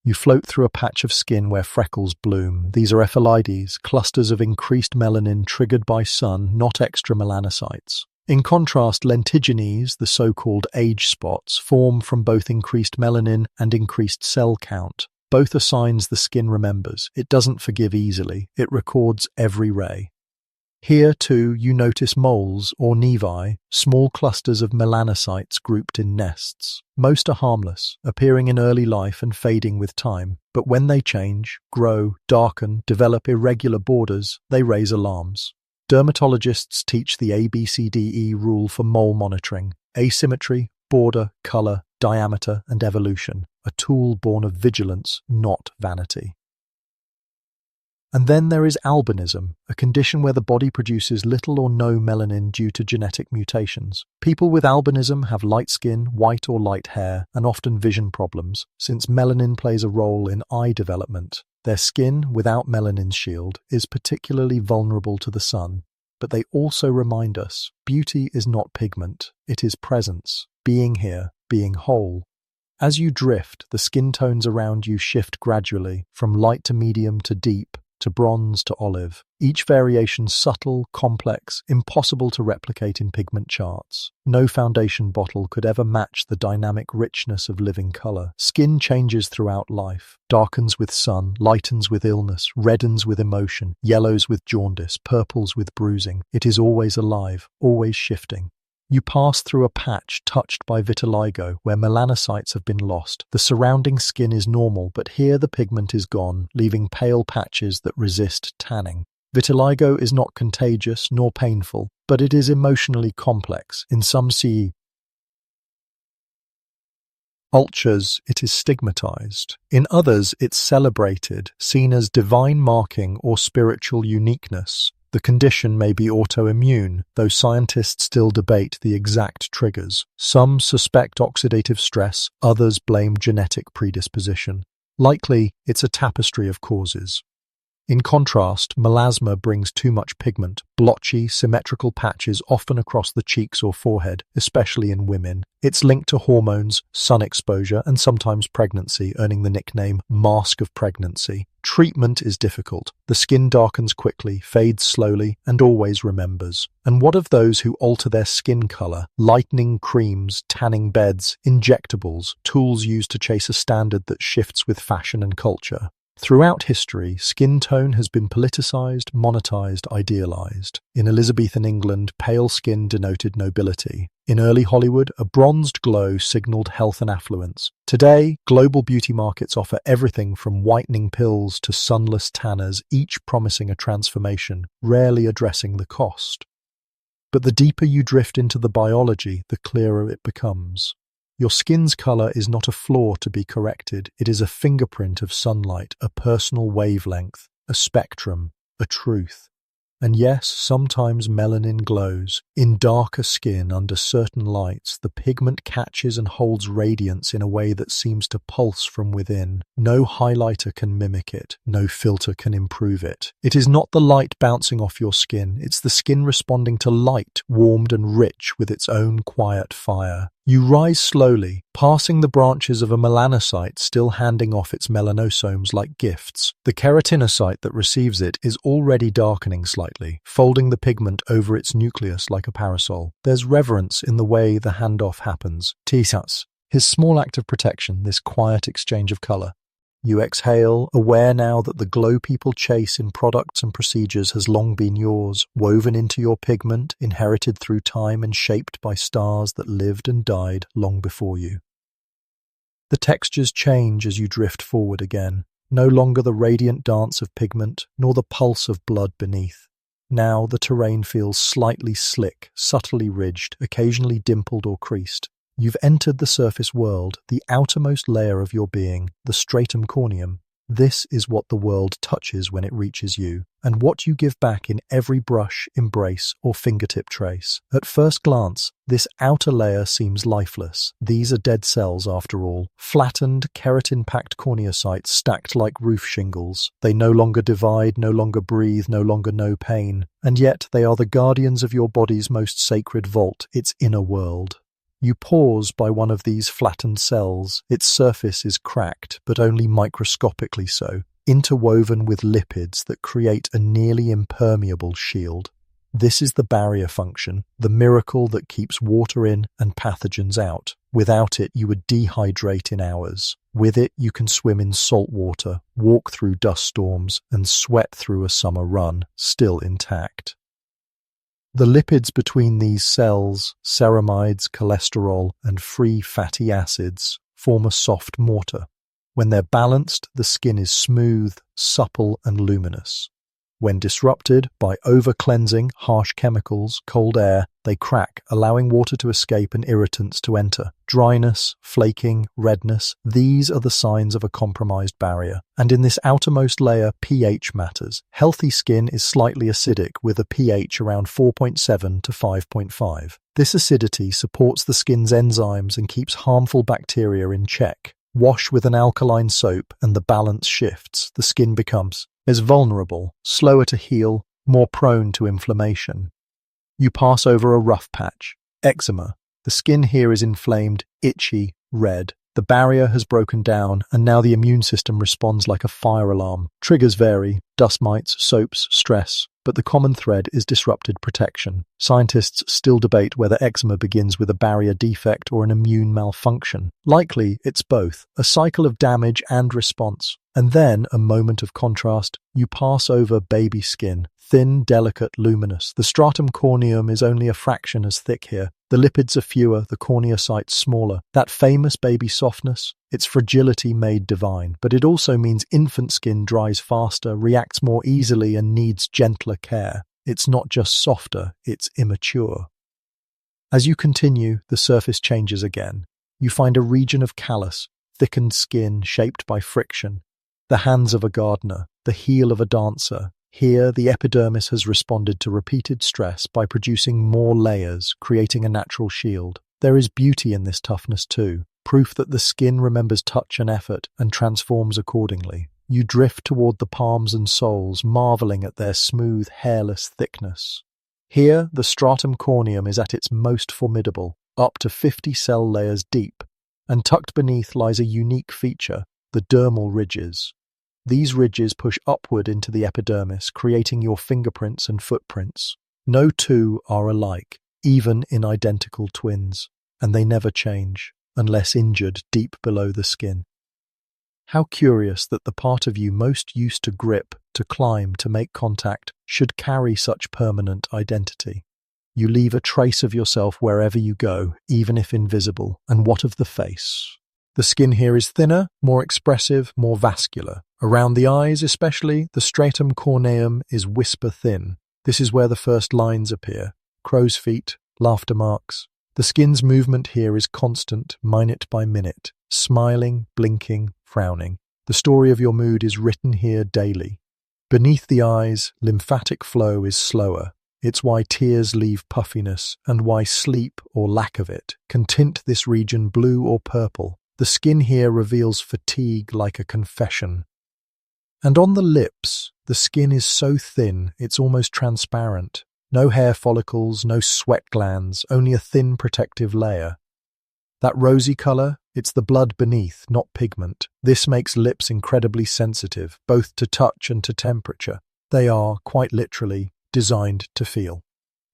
You float through a patch of skin where freckles bloom. These are ephelides, clusters of increased melanin triggered by sun, not extra melanocytes. In contrast, lentigenes, the so-called age spots, form from both increased melanin and increased cell count. Both are signs the skin remembers. It doesn't forgive easily. It records every ray. Here, too, you notice moles, or nevi, small clusters of melanocytes grouped in nests. Most are harmless, appearing in early life and fading with time. But when they change, grow, darken, develop irregular borders, they raise alarms. Dermatologists teach the ABCDE rule for mole monitoring: asymmetry, border, color, diameter, and evolution. A tool born of vigilance, not vanity. And then there is albinism, a condition where the body produces little or no melanin due to genetic mutations. People with albinism have light skin, white or light hair, and often vision problems, since melanin plays a role in eye development. Their skin, without melanin's shield, is particularly vulnerable to the sun. But they also remind us, beauty is not pigment, it is presence, being here, being whole. As you drift, the skin tones around you shift gradually, from light to medium to deep, to bronze to olive, each variation subtle, complex, impossible to replicate in pigment charts. No foundation bottle could ever match the dynamic richness of living color. Skin changes throughout life, darkens with sun, lightens with illness, reddens with emotion, yellows with jaundice, purples with bruising. It is always alive, always shifting. You pass through a patch touched by vitiligo, where melanocytes have been lost. The surrounding skin is normal, but here the pigment is gone, leaving pale patches that resist tanning. Vitiligo is not contagious nor painful, but it is emotionally complex. In some cultures, it is stigmatized. In others, it's celebrated, seen as divine marking or spiritual uniqueness. The condition may be autoimmune, though scientists still debate the exact triggers. Some suspect oxidative stress, others blame genetic predisposition. Likely, it's a tapestry of causes. In contrast, melasma brings too much pigment, blotchy, symmetrical patches often across the cheeks or forehead, especially in women. It's linked to hormones, sun exposure, and sometimes pregnancy, earning the nickname mask of pregnancy. Treatment is difficult. The skin darkens quickly, fades slowly, and always remembers. And what of those who alter their skin color? Lightening creams, tanning beds, injectables, tools used to chase a standard that shifts with fashion and culture. Throughout history, skin tone has been politicized, monetized, idealized. In Elizabethan England, pale skin denoted nobility. In early Hollywood, a bronzed glow signaled health and affluence. Today, global beauty markets offer everything from whitening pills to sunless tanners, each promising a transformation, rarely addressing the cost. But the deeper you drift into the biology, the clearer it becomes. Your skin's color is not a flaw to be corrected. It is a fingerprint of sunlight, a personal wavelength, a spectrum, a truth. And yes, sometimes melanin glows. In darker skin, under certain lights, the pigment catches and holds radiance in a way that seems to pulse from within. No highlighter can mimic it. No filter can improve it. It is not the light bouncing off your skin. It's the skin responding to light, warmed and rich with its own quiet fire. You rise slowly, passing the branches of a melanocyte still handing off its melanosomes like gifts. The keratinocyte that receives it is already darkening slightly, folding the pigment over its nucleus like a parasol. There's reverence in the way the handoff happens. Tisas, his small act of protection, this quiet exchange of color. You exhale, aware now that the glow people chase in products and procedures has long been yours, woven into your pigment, inherited through time and shaped by stars that lived and died long before you. The textures change as you drift forward again, no longer the radiant dance of pigment, nor the pulse of blood beneath. Now the terrain feels slightly slick, subtly ridged, occasionally dimpled or creased. You've entered the surface world, the outermost layer of your being, the stratum corneum. This is what the world touches when it reaches you, and what you give back in every brush, embrace, or fingertip trace. At first glance, this outer layer seems lifeless. These are dead cells after all, flattened, keratin-packed corneocytes stacked like roof shingles. They no longer divide, no longer breathe, no longer know pain, and yet they are the guardians of your body's most sacred vault, its inner world. You pause by one of these flattened cells. Its surface is cracked, but only microscopically so, interwoven with lipids that create a nearly impermeable shield. This is the barrier function, the miracle that keeps water in and pathogens out. Without it, you would dehydrate in hours. With it, you can swim in salt water, walk through dust storms, and sweat through a summer run, still intact. The lipids between these cells, ceramides, cholesterol, and free fatty acids, form a soft mortar. When they're balanced, the skin is smooth, supple, and luminous. When disrupted by over-cleansing, harsh chemicals, cold air, they crack, allowing water to escape and irritants to enter. Dryness, flaking, redness, these are the signs of a compromised barrier. And in this outermost layer, pH matters. Healthy skin is slightly acidic with a pH around 4.7 to 5.5. This acidity supports the skin's enzymes and keeps harmful bacteria in check. Wash with an alkaline soap and the balance shifts. The skin becomes is vulnerable, slower to heal, more prone to inflammation. You pass over a rough patch, eczema. The skin here is inflamed, itchy, red. The barrier has broken down, and now the immune system responds like a fire alarm. Triggers vary, dust mites, soaps, stress, but the common thread is disrupted protection. Scientists still debate whether eczema begins with a barrier defect or an immune malfunction. Likely, it's both, a cycle of damage and response. And then, a moment of contrast, you pass over baby skin, thin, delicate, luminous. The stratum corneum is only a fraction as thick here. The lipids are fewer, the corneocytes smaller. That famous baby softness, its fragility made divine. But it also means infant skin dries faster, reacts more easily, and needs gentler care. It's not just softer, it's immature. As you continue, the surface changes again. You find a region of callus, thickened skin shaped by friction. The hands of a gardener, the heel of a dancer. Here, the epidermis has responded to repeated stress by producing more layers, creating a natural shield. There is beauty in this toughness too, proof that the skin remembers touch and effort and transforms accordingly. You drift toward the palms and soles, marveling at their smooth, hairless thickness. Here, the stratum corneum is at its most formidable, up to 50 cell layers deep, and tucked beneath lies a unique feature, the dermal ridges. These ridges push upward into the epidermis, creating your fingerprints and footprints. No two are alike, even in identical twins, and they never change, unless injured deep below the skin. How curious that the part of you most used to grip, to climb, to make contact, should carry such permanent identity. You leave a trace of yourself wherever you go, even if invisible. And what of the face? The skin here is thinner, more expressive, more vascular. Around the eyes especially, the stratum corneum is whisper-thin. This is where the first lines appear. Crow's feet, laughter marks. The skin's movement here is constant, minute by minute. Smiling, blinking, frowning. The story of your mood is written here daily. Beneath the eyes, lymphatic flow is slower. It's why tears leave puffiness, and why sleep, or lack of it, can tint this region blue or purple. The skin here reveals fatigue like a confession. And on the lips, the skin is so thin, it's almost transparent. No hair follicles, no sweat glands, only a thin protective layer. That rosy color, it's the blood beneath, not pigment. This makes lips incredibly sensitive, both to touch and to temperature. They are, quite literally, designed to feel.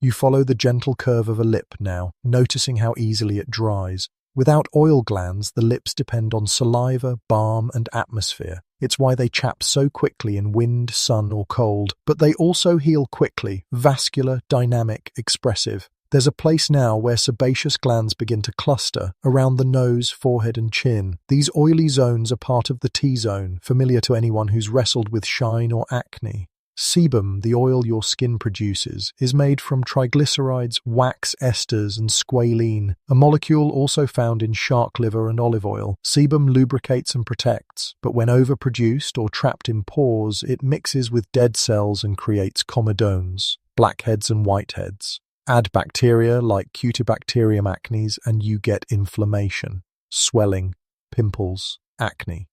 You follow the gentle curve of a lip now, noticing how easily it dries. Without oil glands, the lips depend on saliva, balm, and atmosphere. It's why they chap so quickly in wind, sun, or cold. But they also heal quickly, vascular, dynamic, expressive. There's a place now where sebaceous glands begin to cluster around the nose, forehead, and chin. These oily zones are part of the T-zone, familiar to anyone who's wrestled with shine or acne. Sebum, the oil your skin produces, is made from triglycerides, wax esters, and squalene, a molecule also found in shark liver and olive oil. Sebum lubricates and protects, but when overproduced or trapped in pores, it mixes with dead cells and creates comedones, blackheads and whiteheads. Add bacteria like Cutibacterium acnes and you get inflammation, swelling, pimples, acne.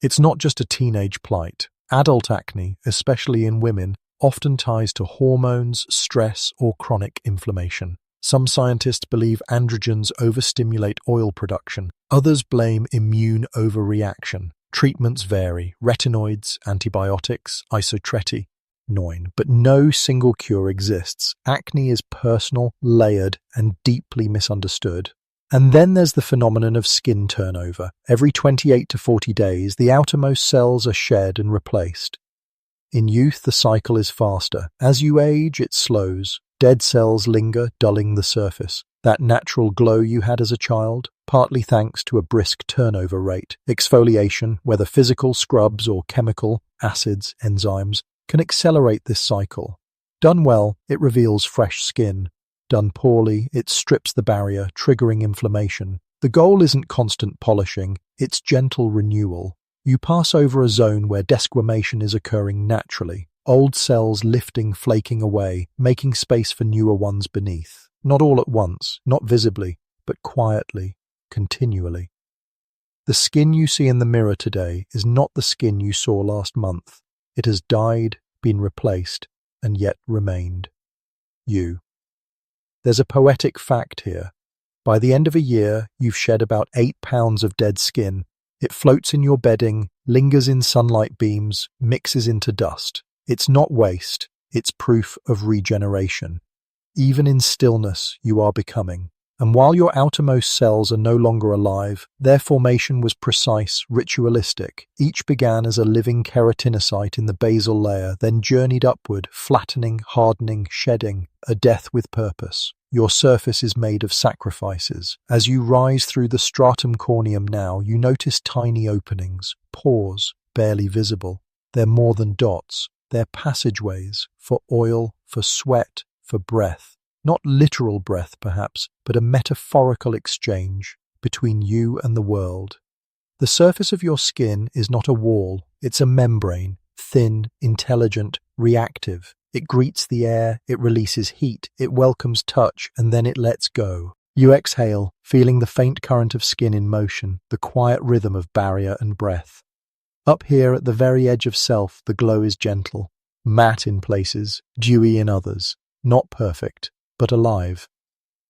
It's not just a teenage plight. Adult acne, especially in women, often ties to hormones, stress, or chronic inflammation. Some scientists believe androgens overstimulate oil production. Others blame immune overreaction. Treatments vary: retinoids, antibiotics, isotretinoin. But no single cure exists. Acne is personal, layered, and deeply misunderstood. And then there's the phenomenon of skin turnover. Every 28 to 40 days, the outermost cells are shed and replaced. In youth, the cycle is faster. As you age, it slows. Dead cells linger, dulling the surface. That natural glow you had as a child, partly thanks to a brisk turnover rate. Exfoliation, whether physical, scrubs, or chemical, acids, enzymes, can accelerate this cycle. Done well, it reveals fresh skin. Done poorly, it strips the barrier, triggering inflammation. The goal isn't constant polishing, it's gentle renewal. You pass over a zone where desquamation is occurring naturally, old cells lifting, flaking away, making space for newer ones beneath. Not all at once, not visibly, but quietly, continually. The skin you see in the mirror today is not the skin you saw last month. It has died, been replaced, and yet remained. You. There's a poetic fact here. By the end of a year, you've shed about 8 pounds of dead skin. It floats in your bedding, lingers in sunlight beams, mixes into dust. It's not waste, it's proof of regeneration. Even in stillness, you are becoming. And while your outermost cells are no longer alive, their formation was precise, ritualistic. Each began as a living keratinocyte in the basal layer, then journeyed upward, flattening, hardening, shedding, a death with purpose. Your surface is made of sacrifices. As you rise through the stratum corneum now, you notice tiny openings, pores, barely visible. They're more than dots. They're passageways for oil, for sweat, for breath. Not literal breath, perhaps, but a metaphorical exchange between you and the world. The surface of your skin is not a wall, it's a membrane, thin, intelligent, reactive. It greets the air, it releases heat, it welcomes touch, and then it lets go. You exhale, feeling the faint current of skin in motion, the quiet rhythm of barrier and breath. Up here at the very edge of self, the glow is gentle, matte in places, dewy in others, not perfect, but alive.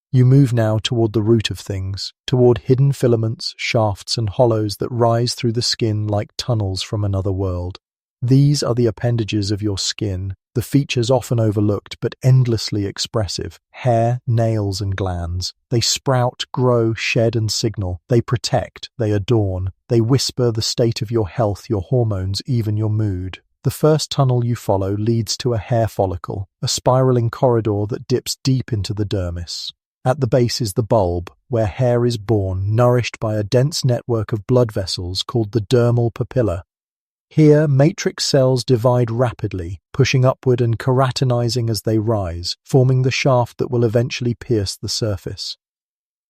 You move now toward the root of things, toward hidden filaments, shafts, and hollows that rise through the skin like tunnels from another world. These are the appendages of your skin, the features often overlooked but endlessly expressive: hair, nails, and glands. They sprout, grow, shed, and signal. They protect, they adorn, they whisper the state of your health, your hormones, even your mood. The first tunnel you follow leads to a hair follicle, a spiraling corridor that dips deep into the dermis. At the base is the bulb, where hair is born, nourished by a dense network of blood vessels called the dermal papilla. Here, matrix cells divide rapidly, pushing upward and keratinizing as they rise, forming the shaft that will eventually pierce the surface.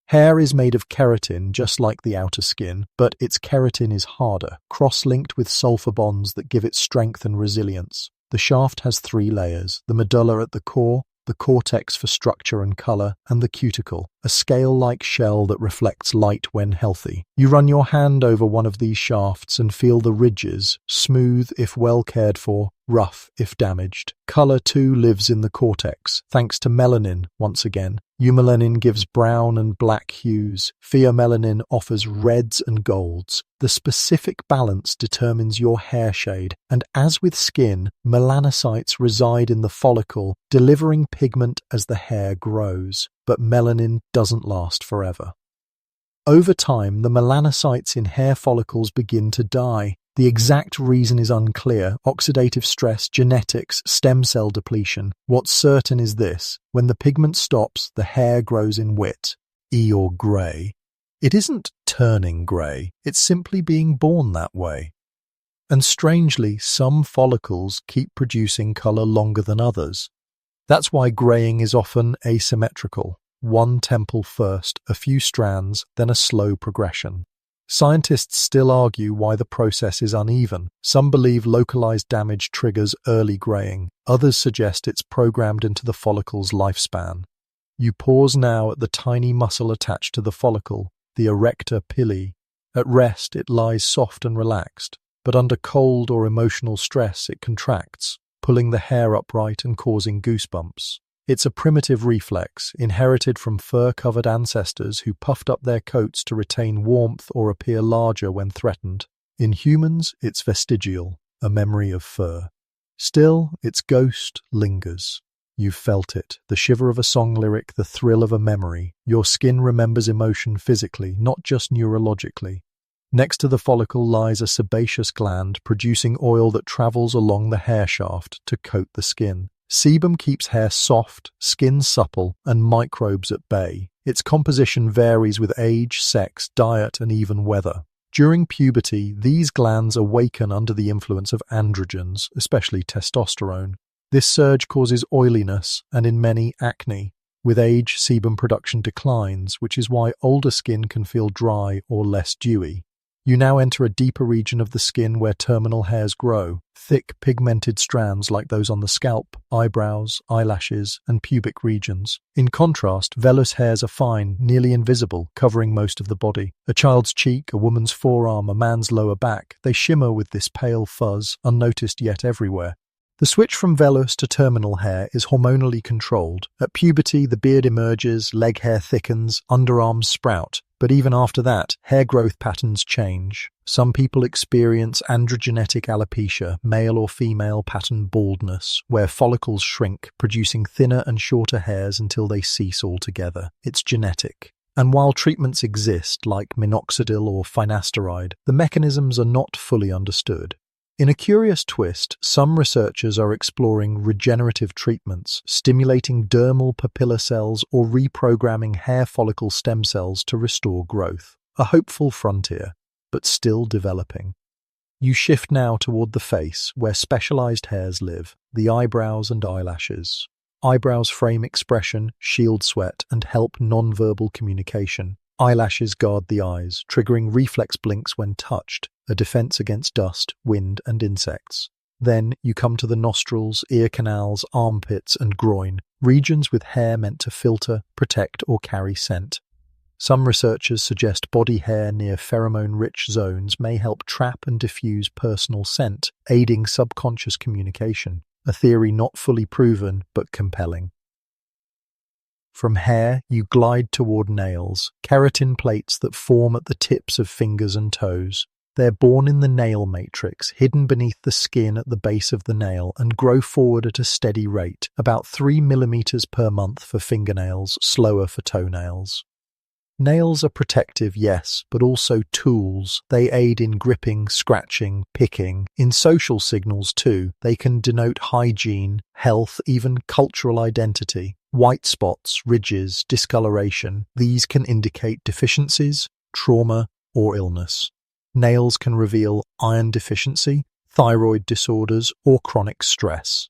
Hair is made of keratin, just like the outer skin, but its keratin is harder, cross-linked with sulfur bonds that give it strength and resilience. The shaft has 3 layers: the medulla at the core, the cortex for structure and color, and the cuticle, a scale-like shell that reflects light when healthy. You run your hand over one of these shafts and feel the ridges, smooth if well cared for, rough if damaged. Color too lives in the cortex, thanks to melanin once again. Eumelanin gives brown and black hues. Pheomelanin offers reds and golds. The specific balance determines your hair shade, and as with skin, melanocytes reside in the follicle, delivering pigment as the hair grows. But melanin doesn't last forever. Over time, the melanocytes in hair follicles begin to die. The exact reason is unclear: oxidative stress, genetics, stem cell depletion. What's certain is this: when the pigment stops, the hair grows in wit, or grey. It isn't turning grey, it's simply being born that way. And strangely, some follicles keep producing colour longer than others. That's why greying is often asymmetrical: one temple first, a few strands, then a slow progression. Scientists still argue why the process is uneven. Some believe localized damage triggers early graying. Others suggest it's programmed into the follicle's lifespan. You pause now at the tiny muscle attached to the follicle, the erector pili. At rest, it lies soft and relaxed, but under cold or emotional stress, it contracts, pulling the hair upright and causing goosebumps. It's a primitive reflex, inherited from fur-covered ancestors who puffed up their coats to retain warmth or appear larger when threatened. In humans, it's vestigial, a memory of fur. Still, its ghost lingers. You've felt it, the shiver of a song lyric, the thrill of a memory. Your skin remembers emotion physically, not just neurologically. Next to the follicle lies a sebaceous gland, producing oil that travels along the hair shaft to coat the skin. Sebum keeps hair soft, skin supple, and microbes at bay. Its composition varies with age, sex, diet, and even weather. During puberty, these glands awaken under the influence of androgens, especially testosterone. This surge causes oiliness, and in many, acne. With age, sebum production declines, which is why older skin can feel dry or less dewy. You now enter a deeper region of the skin where terminal hairs grow, thick pigmented strands like those on the scalp, eyebrows, eyelashes, and pubic regions. In contrast, vellus hairs are fine, nearly invisible, covering most of the body. A child's cheek, a woman's forearm, a man's lower back, they shimmer with this pale fuzz, unnoticed yet everywhere. The switch from vellus to terminal hair is hormonally controlled. At puberty, the beard emerges, leg hair thickens, underarms sprout. But even after that, hair growth patterns change. Some people experience androgenetic alopecia, male or female pattern baldness, where follicles shrink, producing thinner and shorter hairs until they cease altogether. It's genetic. And while treatments exist, like minoxidil or finasteride, the mechanisms are not fully understood. In a curious twist, some researchers are exploring regenerative treatments, stimulating dermal papilla cells or reprogramming hair follicle stem cells to restore growth. A hopeful frontier, but still developing. You shift now toward the face, where specialized hairs live, the eyebrows and eyelashes. Eyebrows frame expression, shield sweat, and help nonverbal communication. Eyelashes guard the eyes, triggering reflex blinks when touched, a defense against dust, wind, and insects. Then you come to the nostrils, ear canals, armpits, and groin, regions with hair meant to filter, protect, or carry scent. Some researchers suggest body hair near pheromone-rich zones may help trap and diffuse personal scent, aiding subconscious communication, a theory not fully proven but compelling. From hair, you glide toward nails, keratin plates that form at the tips of fingers and toes. They're born in the nail matrix, hidden beneath the skin at the base of the nail, and grow forward at a steady rate, about 3 millimeters per month for fingernails, slower for toenails. Nails are protective, yes, but also tools. They aid in gripping, scratching, picking. In social signals too, they can denote hygiene, health, even cultural identity. White spots, ridges, discoloration, these can indicate deficiencies, trauma, or illness. Nails can reveal iron deficiency, thyroid disorders, or chronic stress.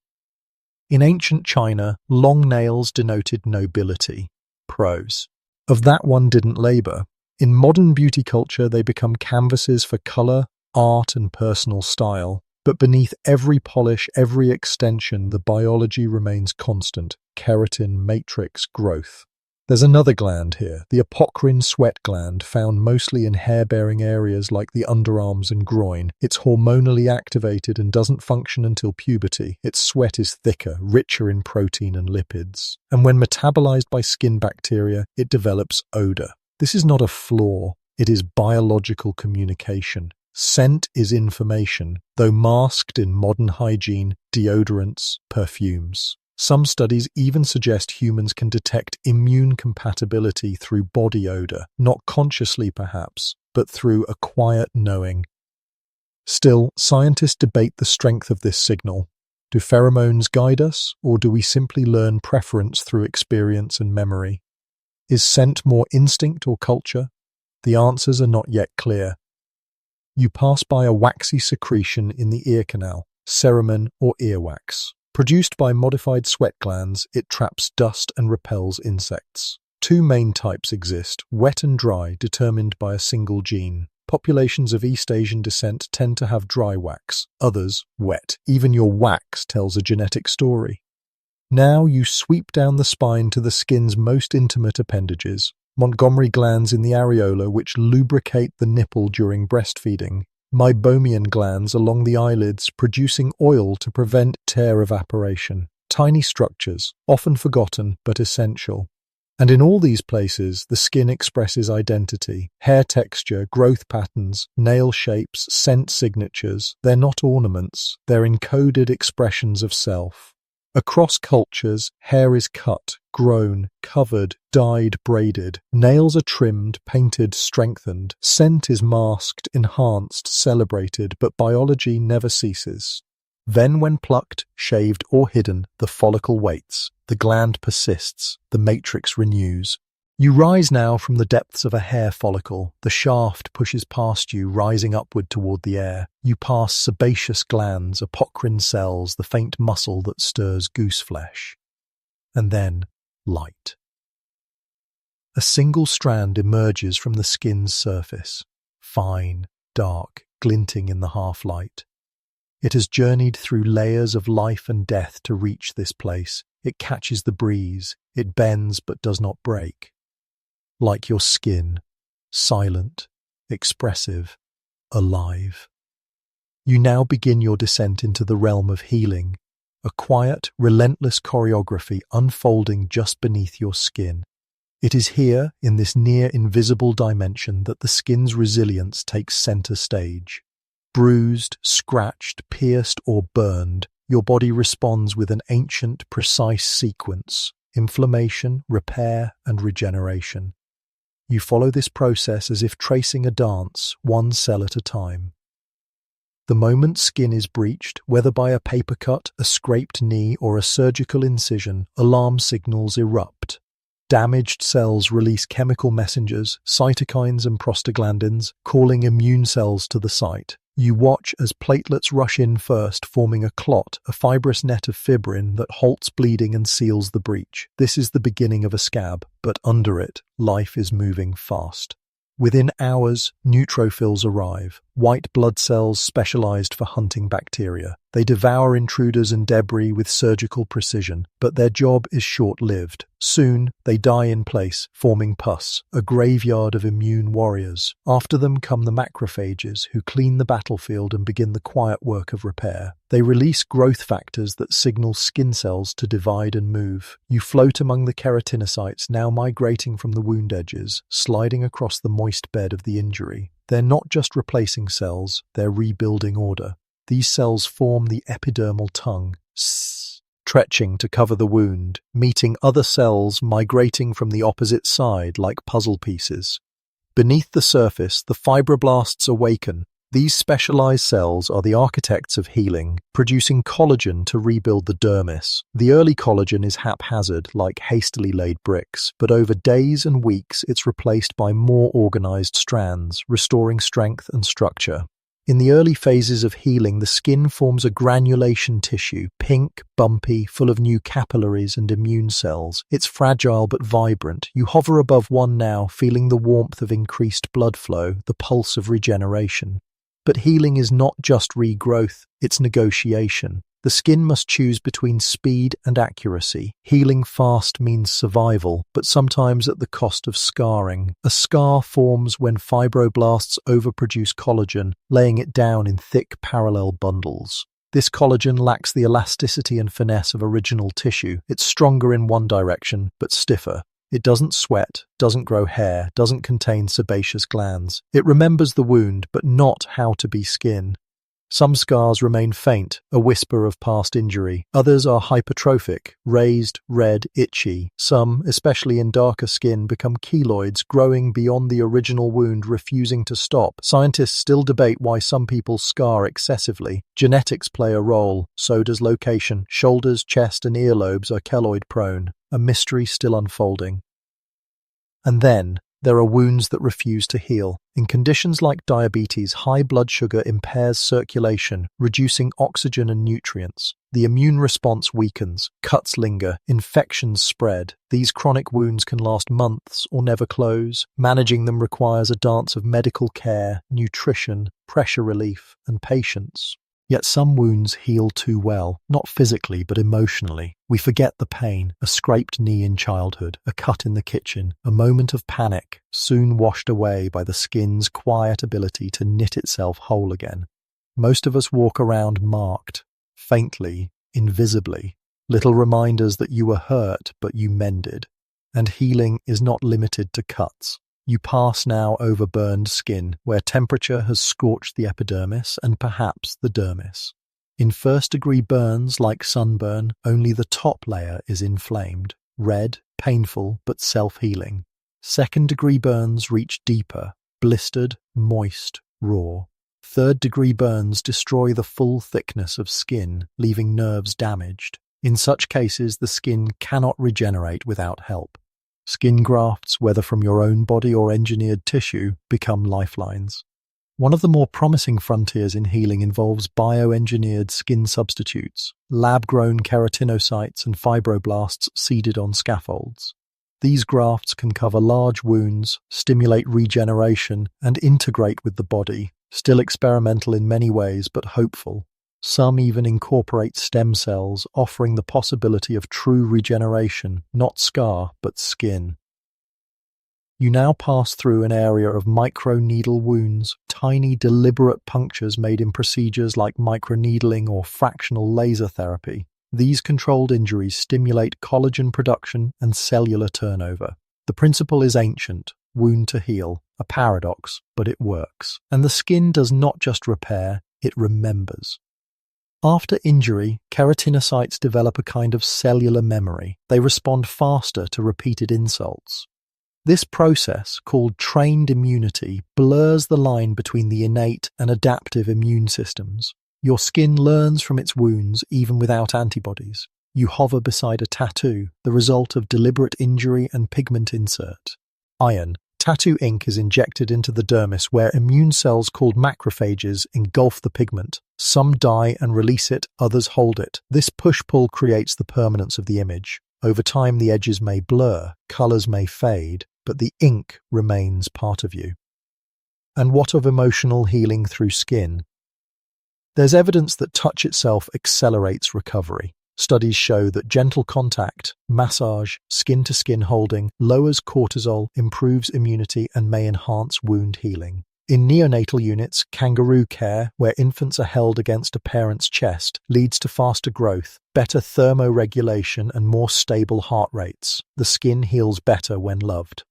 In ancient China, long nails denoted nobility. Pros. Of that one didn't labor. In modern beauty culture, they become canvases for color, art, and personal style. But beneath every polish, every extension, the biology remains constant: keratin matrix growth. There's another gland here, the apocrine sweat gland, found mostly in hair-bearing areas like the underarms and groin. It's hormonally activated and doesn't function until puberty. Its sweat is thicker, richer in protein and lipids. And when metabolized by skin bacteria, it develops odor. This is not a flaw, it is biological communication. Scent is information, though masked in modern hygiene, deodorants, perfumes. Some studies even suggest humans can detect immune compatibility through body odor, not consciously perhaps, but through a quiet knowing. Still, scientists debate the strength of this signal. Do pheromones guide us, or do we simply learn preference through experience and memory? Is scent more instinct or culture? The answers are not yet clear. You pass by a waxy secretion in the ear canal, cerumen or earwax. Produced by modified sweat glands, it traps dust and repels insects. Two main types exist, wet and dry, determined by a single gene. Populations of East Asian descent tend to have dry wax, others wet. Even your wax tells a genetic story. Now you sweep down the spine to the skin's most intimate appendages, Montgomery glands in the areola which lubricate the nipple during breastfeeding, meibomian glands along the eyelids producing oil to prevent tear evaporation. Tiny structures, often forgotten but essential. And in all these places, the skin expresses identity. Hair texture, growth patterns, nail shapes, scent signatures. They're not ornaments, they're encoded expressions of self. Across cultures, hair is cut, grown, covered, dyed, braided. Nails are trimmed, painted, strengthened. Scent is masked, enhanced, celebrated, but biology never ceases. Then when plucked, shaved, or hidden, the follicle waits, the gland persists, the matrix renews. You rise now from the depths of a hair follicle. The shaft pushes past you, rising upward toward the air. You pass sebaceous glands, apocrine cells, the faint muscle that stirs goose flesh. And then, light. A single strand emerges from the skin's surface, fine, dark, glinting in the half-light. It has journeyed through layers of life and death to reach this place. It catches the breeze. It bends but does not break. Like your skin, silent, expressive, alive. You now begin your descent into the realm of healing, a quiet, relentless choreography unfolding just beneath your skin. It is here, in this near-invisible dimension, that the skin's resilience takes center stage. Bruised, scratched, pierced, or burned, your body responds with an ancient, precise sequence: inflammation, repair, and regeneration. You follow this process as if tracing a dance, one cell at a time. The moment skin is breached, whether by a paper cut, a scraped knee, or a surgical incision, alarm signals erupt. Damaged cells release chemical messengers, cytokines and prostaglandins, calling immune cells to the site. You watch as platelets rush in first, forming a clot, a fibrous net of fibrin that halts bleeding and seals the breach. This is the beginning of a scab, but under it, life is moving fast. Within hours, neutrophils arrive, white blood cells specialized for hunting bacteria. They devour intruders and debris with surgical precision, but their job is short-lived. Soon, they die in place, forming pus, a graveyard of immune warriors. After them come the macrophages, who clean the battlefield and begin the quiet work of repair. They release growth factors that signal skin cells to divide and move. You float among the keratinocytes, now migrating from the wound edges, sliding across the moist bed of the injury. They're not just replacing cells, they're rebuilding order. These cells form the epidermal tongue, stretching to cover the wound, meeting other cells migrating from the opposite side like puzzle pieces. Beneath the surface, the fibroblasts awaken. These specialized cells are the architects of healing, producing collagen to rebuild the dermis. The early collagen is haphazard, like hastily laid bricks, but over days and weeks it's replaced by more organized strands, restoring strength and structure. In the early phases of healing, the skin forms a granulation tissue, pink, bumpy, full of new capillaries and immune cells. It's fragile but vibrant. You hover above one now, feeling the warmth of increased blood flow, the pulse of regeneration. But healing is not just regrowth, it's negotiation. The skin must choose between speed and accuracy. Healing fast means survival, but sometimes at the cost of scarring. A scar forms when fibroblasts overproduce collagen, laying it down in thick parallel bundles. This collagen lacks the elasticity and finesse of original tissue. It's stronger in one direction, but stiffer. It doesn't sweat, doesn't grow hair, doesn't contain sebaceous glands. It remembers the wound, but not how to be skin. Some scars remain faint, a whisper of past injury. Others are hypertrophic, raised, red, itchy. Some, especially in darker skin, become keloids, growing beyond the original wound, refusing to stop. Scientists still debate why some people scar excessively. Genetics play a role, so does location. Shoulders, chest, and earlobes are keloid-prone, a mystery still unfolding. And then, there are wounds that refuse to heal. In conditions like diabetes, high blood sugar impairs circulation, reducing oxygen and nutrients. The immune response weakens, cuts linger, infections spread. These chronic wounds can last months or never close. Managing them requires a dance of medical care, nutrition, pressure relief, and patience. Yet some wounds heal too well, not physically but emotionally. We forget the pain, a scraped knee in childhood, a cut in the kitchen, a moment of panic, soon washed away by the skin's quiet ability to knit itself whole again. Most of us walk around marked, faintly, invisibly, little reminders that you were hurt but you mended. And healing is not limited to cuts. You pass now over burned skin, where temperature has scorched the epidermis and perhaps the dermis. In first-degree burns like sunburn, only the top layer is inflamed, red, painful, but self-healing. Second-degree burns reach deeper, blistered, moist, raw. Third-degree burns destroy the full thickness of skin, leaving nerves damaged. In such cases, the skin cannot regenerate without help. Skin grafts, whether from your own body or engineered tissue, become lifelines. One of the more promising frontiers in healing involves bioengineered skin substitutes, lab-grown keratinocytes and fibroblasts seeded on scaffolds. These grafts can cover large wounds, stimulate regeneration, and integrate with the body, still experimental in many ways but hopeful. Some even incorporate stem cells, offering the possibility of true regeneration, not scar, but skin. You now pass through an area of microneedle wounds, tiny deliberate punctures made in procedures like microneedling or fractional laser therapy. These controlled injuries stimulate collagen production and cellular turnover. The principle is ancient, wound to heal, a paradox, but it works. And the skin does not just repair, it remembers. After injury, keratinocytes develop a kind of cellular memory. They respond faster to repeated insults. This process, called trained immunity, blurs the line between the innate and adaptive immune systems. Your skin learns from its wounds even without antibodies. You hover beside a tattoo, the result of deliberate injury and pigment insert. Iron. Tattoo ink is injected into the dermis where immune cells called macrophages engulf the pigment. Some die and release it, others hold it. This push-pull creates the permanence of the image. Over time the edges may blur, colors may fade, but the ink remains part of you. And what of emotional healing through skin? There's evidence that touch itself accelerates recovery. Studies show that gentle contact, massage, skin-to-skin holding lowers cortisol, improves immunity, and may enhance wound healing. In neonatal units, kangaroo care, where infants are held against a parent's chest, leads to faster growth, better thermoregulation, and more stable heart rates. The skin heals better when loved.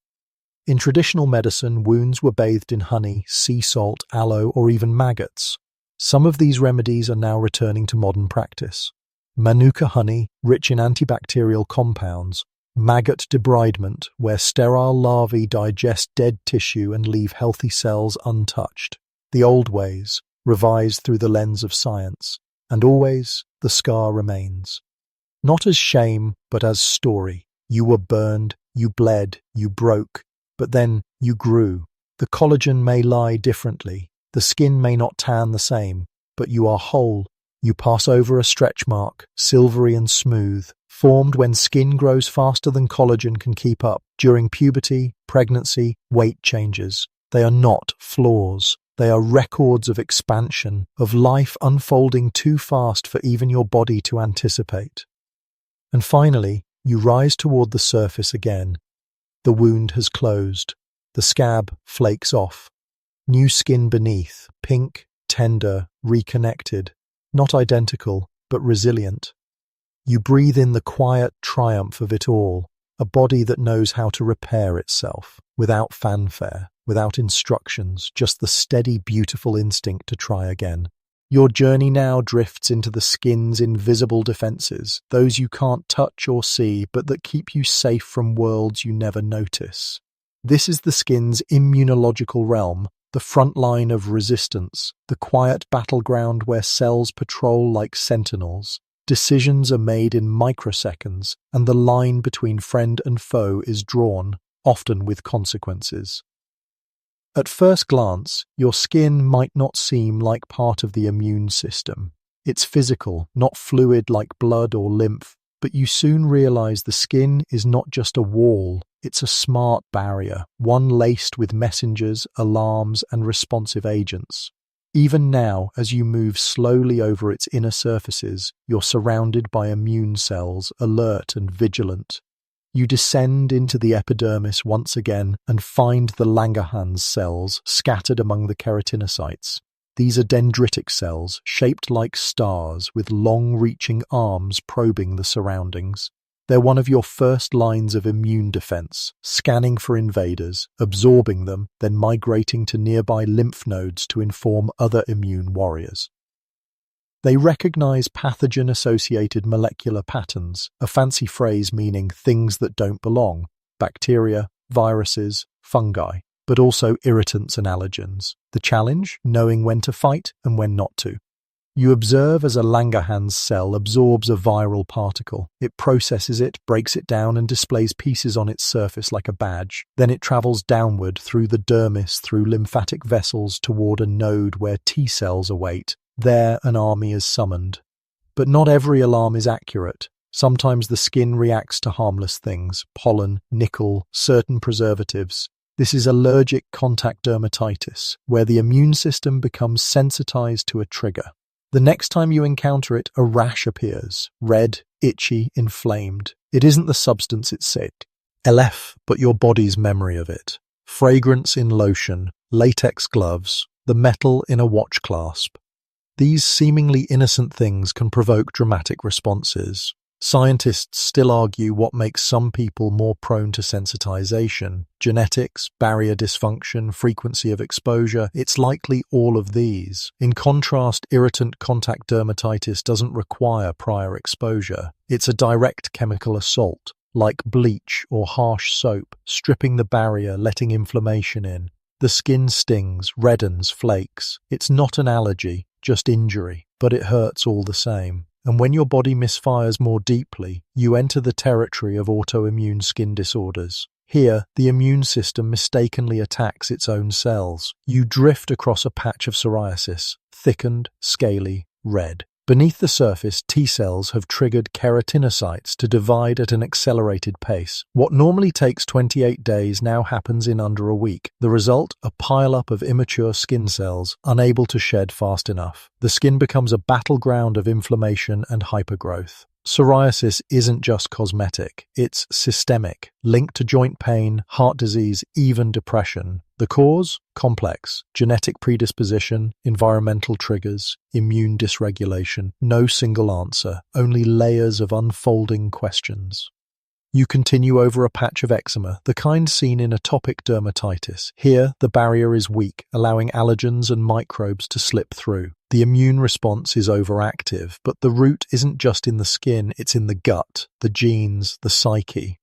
In traditional medicine, wounds were bathed in honey, sea salt, aloe, or even maggots. Some of these remedies are now returning to modern practice. Manuka honey, rich in antibacterial compounds. Maggot debridement, where sterile larvae digest dead tissue and leave healthy cells untouched. The old ways, revised through the lens of science. And always, the scar remains. Not as shame, but as story. You were burned, you bled, you broke, but then you grew. The collagen may lie differently, the skin may not tan the same, but you are whole. You pass over a stretch mark, silvery and smooth, formed when skin grows faster than collagen can keep up, during puberty, pregnancy, weight changes. They are not flaws. They are records of expansion, of life unfolding too fast for even your body to anticipate. And finally, you rise toward the surface again. The wound has closed. The scab flakes off. New skin beneath, pink, tender, reconnected. Not identical, but resilient. You breathe in the quiet triumph of it all, a body that knows how to repair itself, without fanfare, without instructions, just the steady, beautiful instinct to try again. Your journey now drifts into the skin's invisible defenses, those you can't touch or see, but that keep you safe from worlds you never notice. This is the skin's immunological realm, the front line of resistance, the quiet battleground where cells patrol like sentinels. Decisions are made in microseconds, and the line between friend and foe is drawn, often with consequences. At first glance, your skin might not seem like part of the immune system. It's physical, not fluid like blood or lymph, but you soon realize the skin is not just a wall, it's a smart barrier, one laced with messengers, alarms, and responsive agents. Even now, as you move slowly over its inner surfaces, you're surrounded by immune cells, alert and vigilant. You descend into the epidermis once again and find the Langerhans cells scattered among the keratinocytes. These are dendritic cells, shaped like stars, with long-reaching arms probing the surroundings. They're one of your first lines of immune defense, scanning for invaders, absorbing them, then migrating to nearby lymph nodes to inform other immune warriors. They recognize pathogen-associated molecular patterns, a fancy phrase meaning things that don't belong, bacteria, viruses, fungi, but also irritants and allergens. The challenge? Knowing when to fight and when not to. You observe as a Langerhans cell absorbs a viral particle. It processes it, breaks it down, and displays pieces on its surface like a badge. Then it travels downward through the dermis, through lymphatic vessels toward a node where T cells await. There, an army is summoned. But not every alarm is accurate. Sometimes the skin reacts to harmless things, pollen, nickel, certain preservatives. This is allergic contact dermatitis, where the immune system becomes sensitized to a trigger. The next time you encounter it, a rash appears, red, itchy, inflamed. It isn't the substance itself, but your body's memory of it. Fragrance in lotion, latex gloves, the metal in a watch clasp. These seemingly innocent things can provoke dramatic responses. Scientists still argue what makes some people more prone to sensitization. Genetics, barrier dysfunction, frequency of exposure, it's likely all of these. In contrast, irritant contact dermatitis doesn't require prior exposure. It's a direct chemical assault, like bleach or harsh soap, stripping the barrier, letting inflammation in. The skin stings, reddens, flakes. It's not an allergy, just injury, but it hurts all the same. And when your body misfires more deeply, you enter the territory of autoimmune skin disorders. Here, the immune system mistakenly attacks its own cells. You drift across a patch of psoriasis, thickened, scaly, red. Beneath the surface, T cells have triggered keratinocytes to divide at an accelerated pace. What normally takes 28 days now happens in under a week. The result? A pile-up of immature skin cells, unable to shed fast enough. The skin becomes a battleground of inflammation and hypergrowth. Psoriasis isn't just cosmetic, it's systemic, linked to joint pain, heart disease, even depression. The cause? Complex. Genetic predisposition, environmental triggers, immune dysregulation. No single answer, only layers of unfolding questions. You continue over a patch of eczema, the kind seen in atopic dermatitis. Here, the barrier is weak, allowing allergens and microbes to slip through. The immune response is overactive, but the root isn't just in the skin, it's in the gut, the genes, the psyche.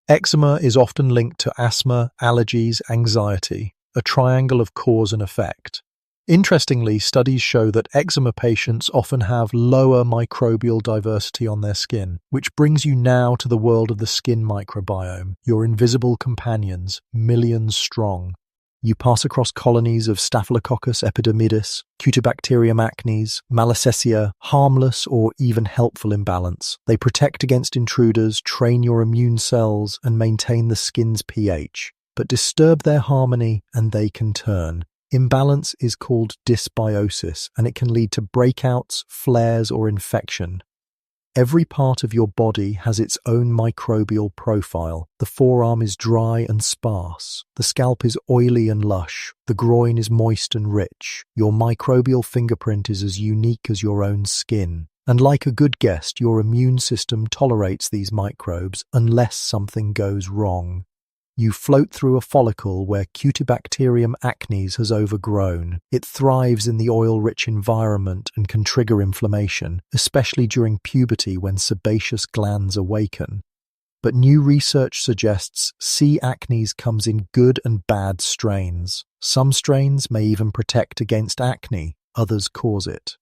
Eczema is often linked to asthma, allergies, anxiety, a triangle of cause and effect. Interestingly, studies show that eczema patients often have lower microbial diversity on their skin, which brings you now to the world of the skin microbiome, your invisible companions, millions strong. You pass across colonies of Staphylococcus epidermidis, Cutibacterium acnes, Malassezia, harmless or even helpful in balance. They protect against intruders, train your immune cells, and maintain the skin's pH. But disturb their harmony and they can turn. Imbalance is called dysbiosis, and it can lead to breakouts, flares, or infection. Every part of your body has its own microbial profile. The forearm is dry and sparse. The scalp is oily and lush. The groin is moist and rich. Your microbial fingerprint is as unique as your own skin. And like a good guest, your immune system tolerates these microbes unless something goes wrong. You float through a follicle where Cutibacterium acnes has overgrown. It thrives in the oil-rich environment and can trigger inflammation, especially during puberty when sebaceous glands awaken. But new research suggests C. acnes comes in good and bad strains. Some strains may even protect against acne, others cause it.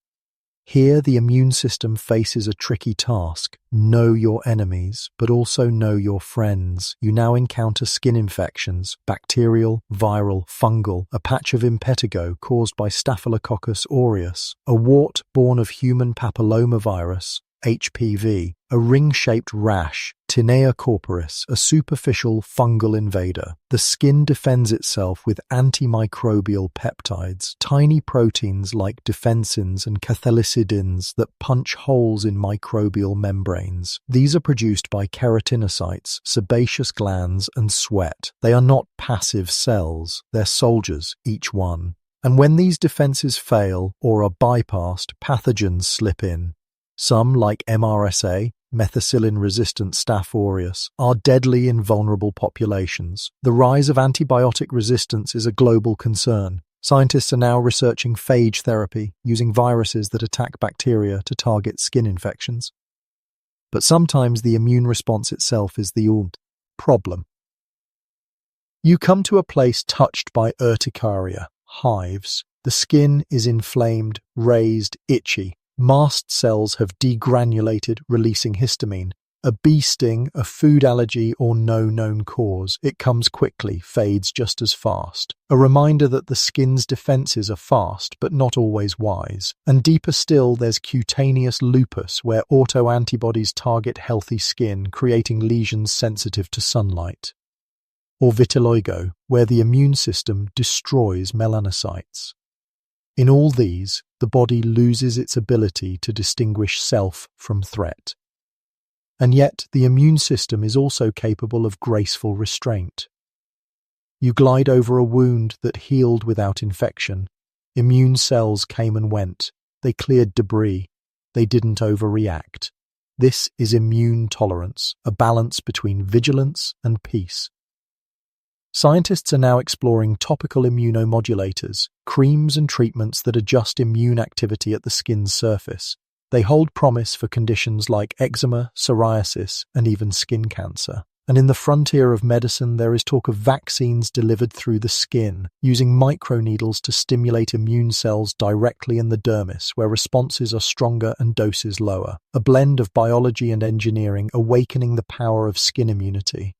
Here, the immune system faces a tricky task. Know your enemies, but also know your friends. You now encounter skin infections, bacterial, viral, fungal, a patch of impetigo caused by Staphylococcus aureus, a wart born of human papillomavirus, HPV, a ring-shaped rash, Tinea corporis, a superficial fungal invader. The skin defends itself with antimicrobial peptides, tiny proteins like defensins and cathelicidins that punch holes in microbial membranes. These are produced by keratinocytes, sebaceous glands, and sweat. They are not passive cells, they're soldiers, each one. And when these defenses fail or are bypassed, pathogens slip in. Some, like MRSA, methicillin-resistant Staph aureus, are deadly in vulnerable populations. The rise of antibiotic resistance is a global concern. Scientists are now researching phage therapy, using viruses that attack bacteria to target skin infections. But sometimes the immune response itself is the problem. You come to a place touched by urticaria, hives. The skin is inflamed, raised, itchy. Mast cells have degranulated, releasing histamine. A bee sting, a food allergy, or no known cause. It comes quickly, fades just as fast. A reminder that the skin's defenses are fast, but not always wise. And deeper still, there's cutaneous lupus, where autoantibodies target healthy skin, creating lesions sensitive to sunlight. Or vitiligo, where the immune system destroys melanocytes. In all these, the body loses its ability to distinguish self from threat. And yet, the immune system is also capable of graceful restraint. You glide over a wound that healed without infection. Immune cells came and went. They cleared debris. They didn't overreact. This is immune tolerance, a balance between vigilance and peace. Scientists are now exploring topical immunomodulators, creams and treatments that adjust immune activity at the skin's surface. They hold promise for conditions like eczema, psoriasis, and even skin cancer. And in the frontier of medicine, there is talk of vaccines delivered through the skin, using microneedles to stimulate immune cells directly in the dermis, where responses are stronger and doses lower. A blend of biology and engineering awakening the power of skin immunity.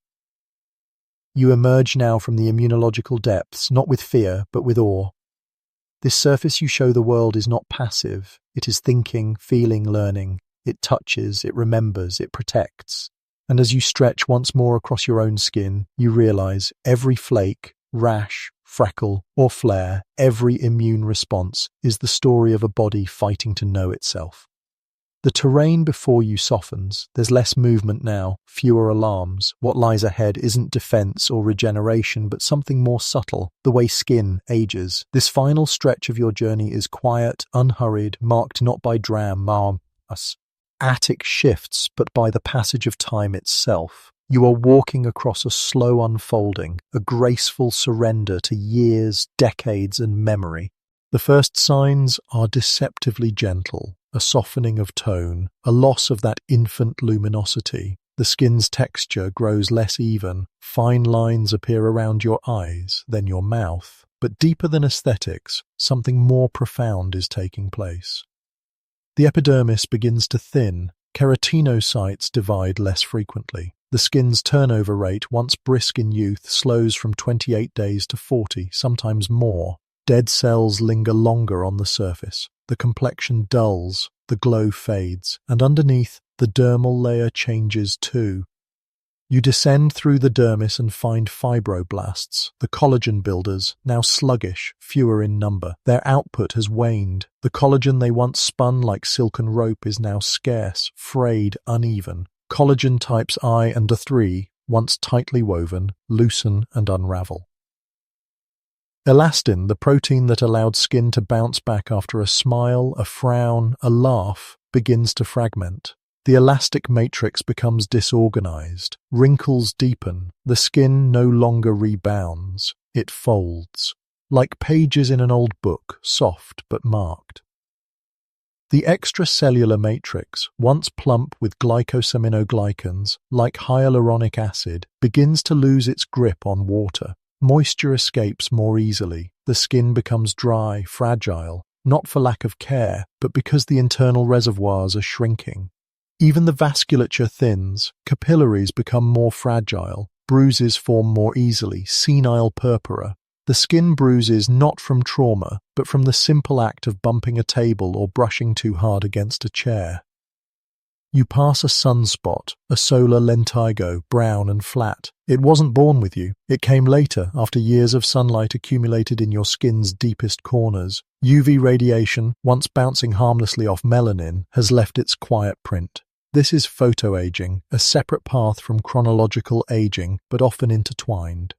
You emerge now from the immunological depths, not with fear, but with awe. This surface you show the world is not passive. It is thinking, feeling, learning. It touches, it remembers, it protects. And as you stretch once more across your own skin, you realize every flake, rash, freckle, or flare, every immune response is the story of a body fighting to know itself. The terrain before you softens. There's less movement now, fewer alarms. What lies ahead isn't defense or regeneration, but something more subtle, the way skin ages. This final stretch of your journey is quiet, unhurried, marked not by dramatic shifts, but by the passage of time itself. You are walking across a slow unfolding, a graceful surrender to years, decades, and memory. The first signs are deceptively gentle, a softening of tone, a loss of that infant luminosity. The skin's texture grows less even, fine lines appear around your eyes, then your mouth. But deeper than aesthetics, something more profound is taking place. The epidermis begins to thin, keratinocytes divide less frequently. The skin's turnover rate, once brisk in youth, slows from 28 days to 40, sometimes more. Dead cells linger longer on the surface. The complexion dulls, the glow fades, and underneath, the dermal layer changes too. You descend through the dermis and find fibroblasts, the collagen builders, now sluggish, fewer in number. Their output has waned. The collagen they once spun like silken rope is now scarce, frayed, uneven. Collagen types I and III, once tightly woven, loosen and unravel. Elastin, the protein that allowed skin to bounce back after a smile, a frown, a laugh, begins to fragment. The elastic matrix becomes disorganized, wrinkles deepen, the skin no longer rebounds, it folds, like pages in an old book, soft but marked. The extracellular matrix, once plump with glycosaminoglycans, like hyaluronic acid, begins to lose its grip on water. Moisture escapes more easily, the skin becomes dry, fragile, not for lack of care, but because the internal reservoirs are shrinking. Even the vasculature thins, capillaries become more fragile, bruises form more easily, senile purpura. The skin bruises not from trauma, but from the simple act of bumping a table or brushing too hard against a chair. You pass a sunspot, a solar lentigo, brown and flat. It wasn't born with you. It came later, after years of sunlight accumulated in your skin's deepest corners. UV radiation, once bouncing harmlessly off melanin, has left its quiet print. This is photoaging, a separate path from chronological aging, but often intertwined.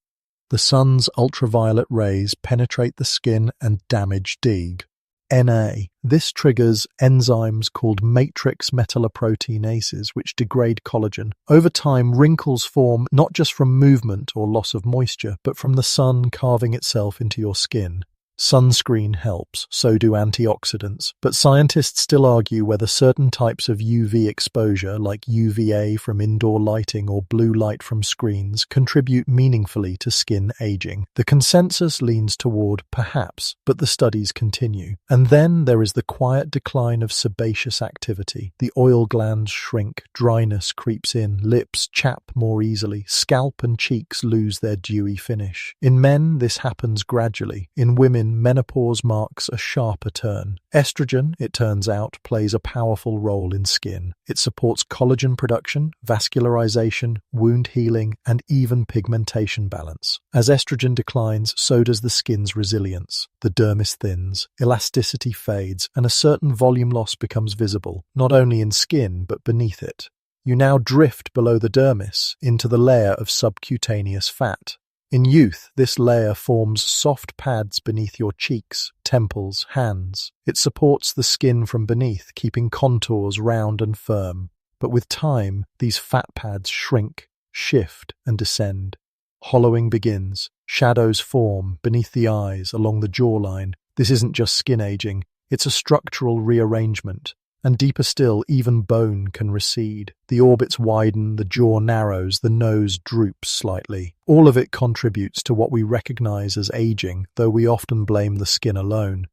The sun's ultraviolet rays penetrate the skin and damage DIG. Na. This triggers enzymes called matrix metalloproteinases, which degrade collagen. Over time, wrinkles form not just from movement or loss of moisture, but from the sun carving itself into your skin. Sunscreen helps, so do antioxidants, but scientists still argue whether certain types of UV exposure, like UVA from indoor lighting or blue light from screens, contribute meaningfully to skin aging. The consensus leans toward perhaps, but the studies continue. And then there is the quiet decline of sebaceous activity. The oil glands shrink, dryness creeps in, lips chap more easily, scalp and cheeks lose their dewy finish. In men, this happens gradually. In women, menopause marks a sharper turn. Estrogen, it turns out, plays a powerful role in skin. It supports collagen production, vascularization, wound healing, and even pigmentation balance. As estrogen declines, so does the skin's resilience. The dermis thins, elasticity fades, and a certain volume loss becomes visible, not only in skin, but beneath it. You now drift below the dermis, into the layer of subcutaneous fat. In youth, this layer forms soft pads beneath your cheeks, temples, hands. It supports the skin from beneath, keeping contours round and firm. But with time, these fat pads shrink, shift, and descend. Hollowing begins. Shadows form beneath the eyes, along the jawline. This isn't just skin aging, it's a structural rearrangement. And deeper still, even bone can recede. The orbits widen, the jaw narrows, the nose droops slightly. All of it contributes to what we recognize as aging, though we often blame the skin alone.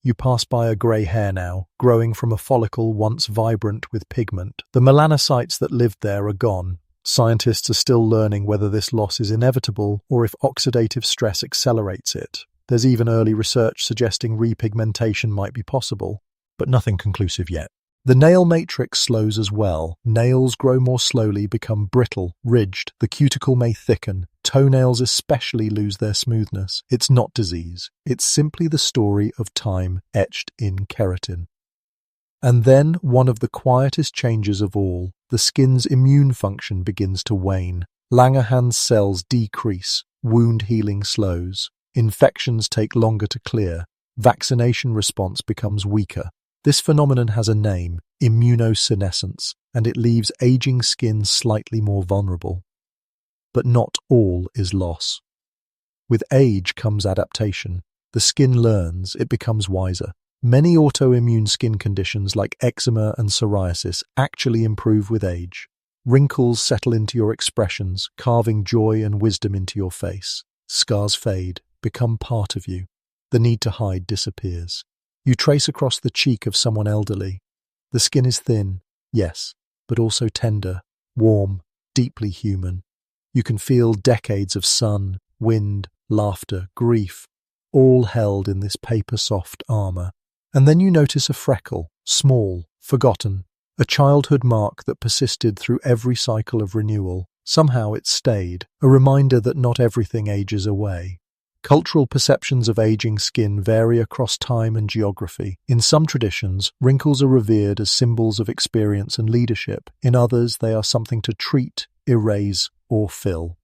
You pass by a grey hair now, growing from a follicle once vibrant with pigment. The melanocytes that lived there are gone. Scientists are still learning whether this loss is inevitable or if oxidative stress accelerates it. There's even early research suggesting repigmentation might be possible, but nothing conclusive yet. The nail matrix slows as well. Nails grow more slowly, become brittle, ridged. The cuticle may thicken. Toenails especially lose their smoothness. It's not disease. It's simply the story of time etched in keratin. And then, one of the quietest changes of all, the skin's immune function begins to wane. Langerhans cells decrease. Wound healing slows. Infections take longer to clear. Vaccination response becomes weaker. This phenomenon has a name, immunosenescence, and it leaves aging skin slightly more vulnerable. but not all is loss. With age comes adaptation. The skin learns, it becomes wiser. Many autoimmune skin conditions like eczema and psoriasis actually improve with age. Wrinkles settle into your expressions, carving joy and wisdom into your face. Scars fade, become part of you. The need to hide disappears. You trace across the cheek of someone elderly. The skin is thin, yes, but also tender, warm, deeply human. You can feel decades of sun, wind, laughter, grief, all held in this paper-soft armor. And then you notice a freckle, small, forgotten, a childhood mark that persisted through every cycle of renewal. Somehow it stayed, a reminder that not everything ages away. Cultural perceptions of aging skin vary across time and geography. In some traditions, wrinkles are revered as symbols of experience and leadership. In others, they are something to treat, erase, or fill.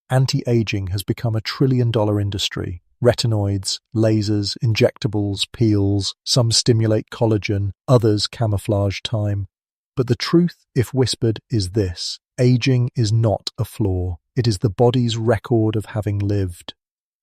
Anti-aging has become a trillion-dollar industry. Retinoids, lasers, injectables, peels, some stimulate collagen, others camouflage time. But the truth, if whispered, is this: aging is not a flaw. It is the body's record of having lived.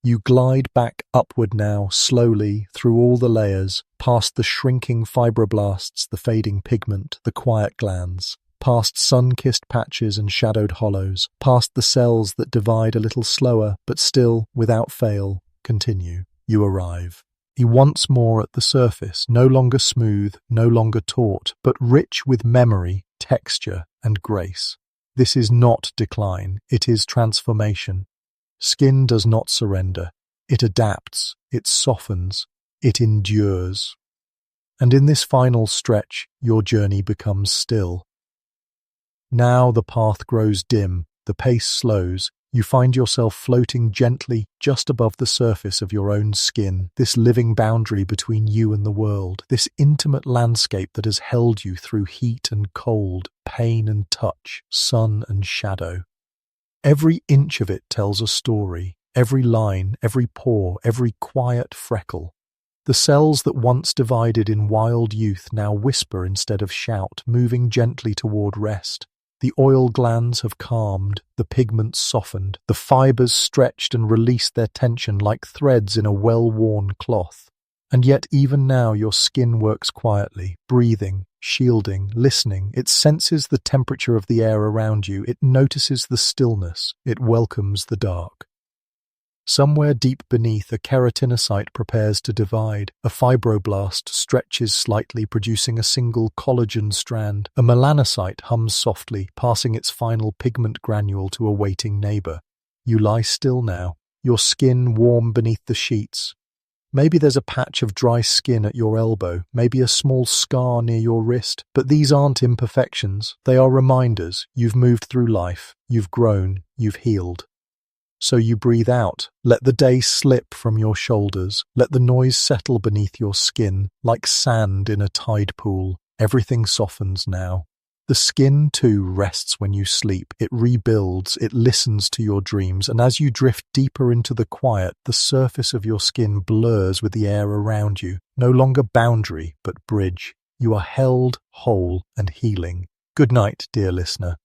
You glide back upward now, slowly, through all the layers, past the shrinking fibroblasts, the fading pigment, the quiet glands, past sun-kissed patches and shadowed hollows, past the cells that divide a little slower, but still, without fail, continue. You arrive. Once more at the surface, no longer smooth, no longer taut, but rich with memory, texture, and grace. This is not decline, it is transformation. Skin does not surrender. It adapts, it softens, it endures. And in this final stretch, your journey becomes still. Now the path grows dim, the pace slows. You find yourself floating gently just above the surface of your own skin, this living boundary between you and the world, this intimate landscape that has held you through heat and cold, pain and touch, sun and shadow. Every inch of it tells a story, every line, every pore, every quiet freckle. The cells that once divided in wild youth now whisper instead of shout, moving gently toward rest. The oil glands have calmed, the pigments softened, the fibers stretched and released their tension like threads in a well-worn cloth. And yet even now your skin works quietly, breathing, shielding, listening. It senses the temperature of the air around you, it notices the stillness, it welcomes the dark. Somewhere deep beneath, a keratinocyte prepares to divide. A fibroblast stretches slightly, producing a single collagen strand. A melanocyte hums softly, passing its final pigment granule to a waiting neighbor. You lie still now, your skin warm beneath the sheets. Maybe there's a patch of dry skin at your elbow, maybe a small scar near your wrist, but these aren't imperfections. They are reminders. You've moved through life, you've grown, you've healed. So you breathe out, let the day slip from your shoulders, let the noise settle beneath your skin, like sand in a tide pool. Everything softens now. The skin, too, rests when you sleep. It rebuilds, it listens to your dreams, and as you drift deeper into the quiet, the surface of your skin blurs with the air around you. No longer boundary, but bridge. You are held, whole, and healing. Good night, dear listener.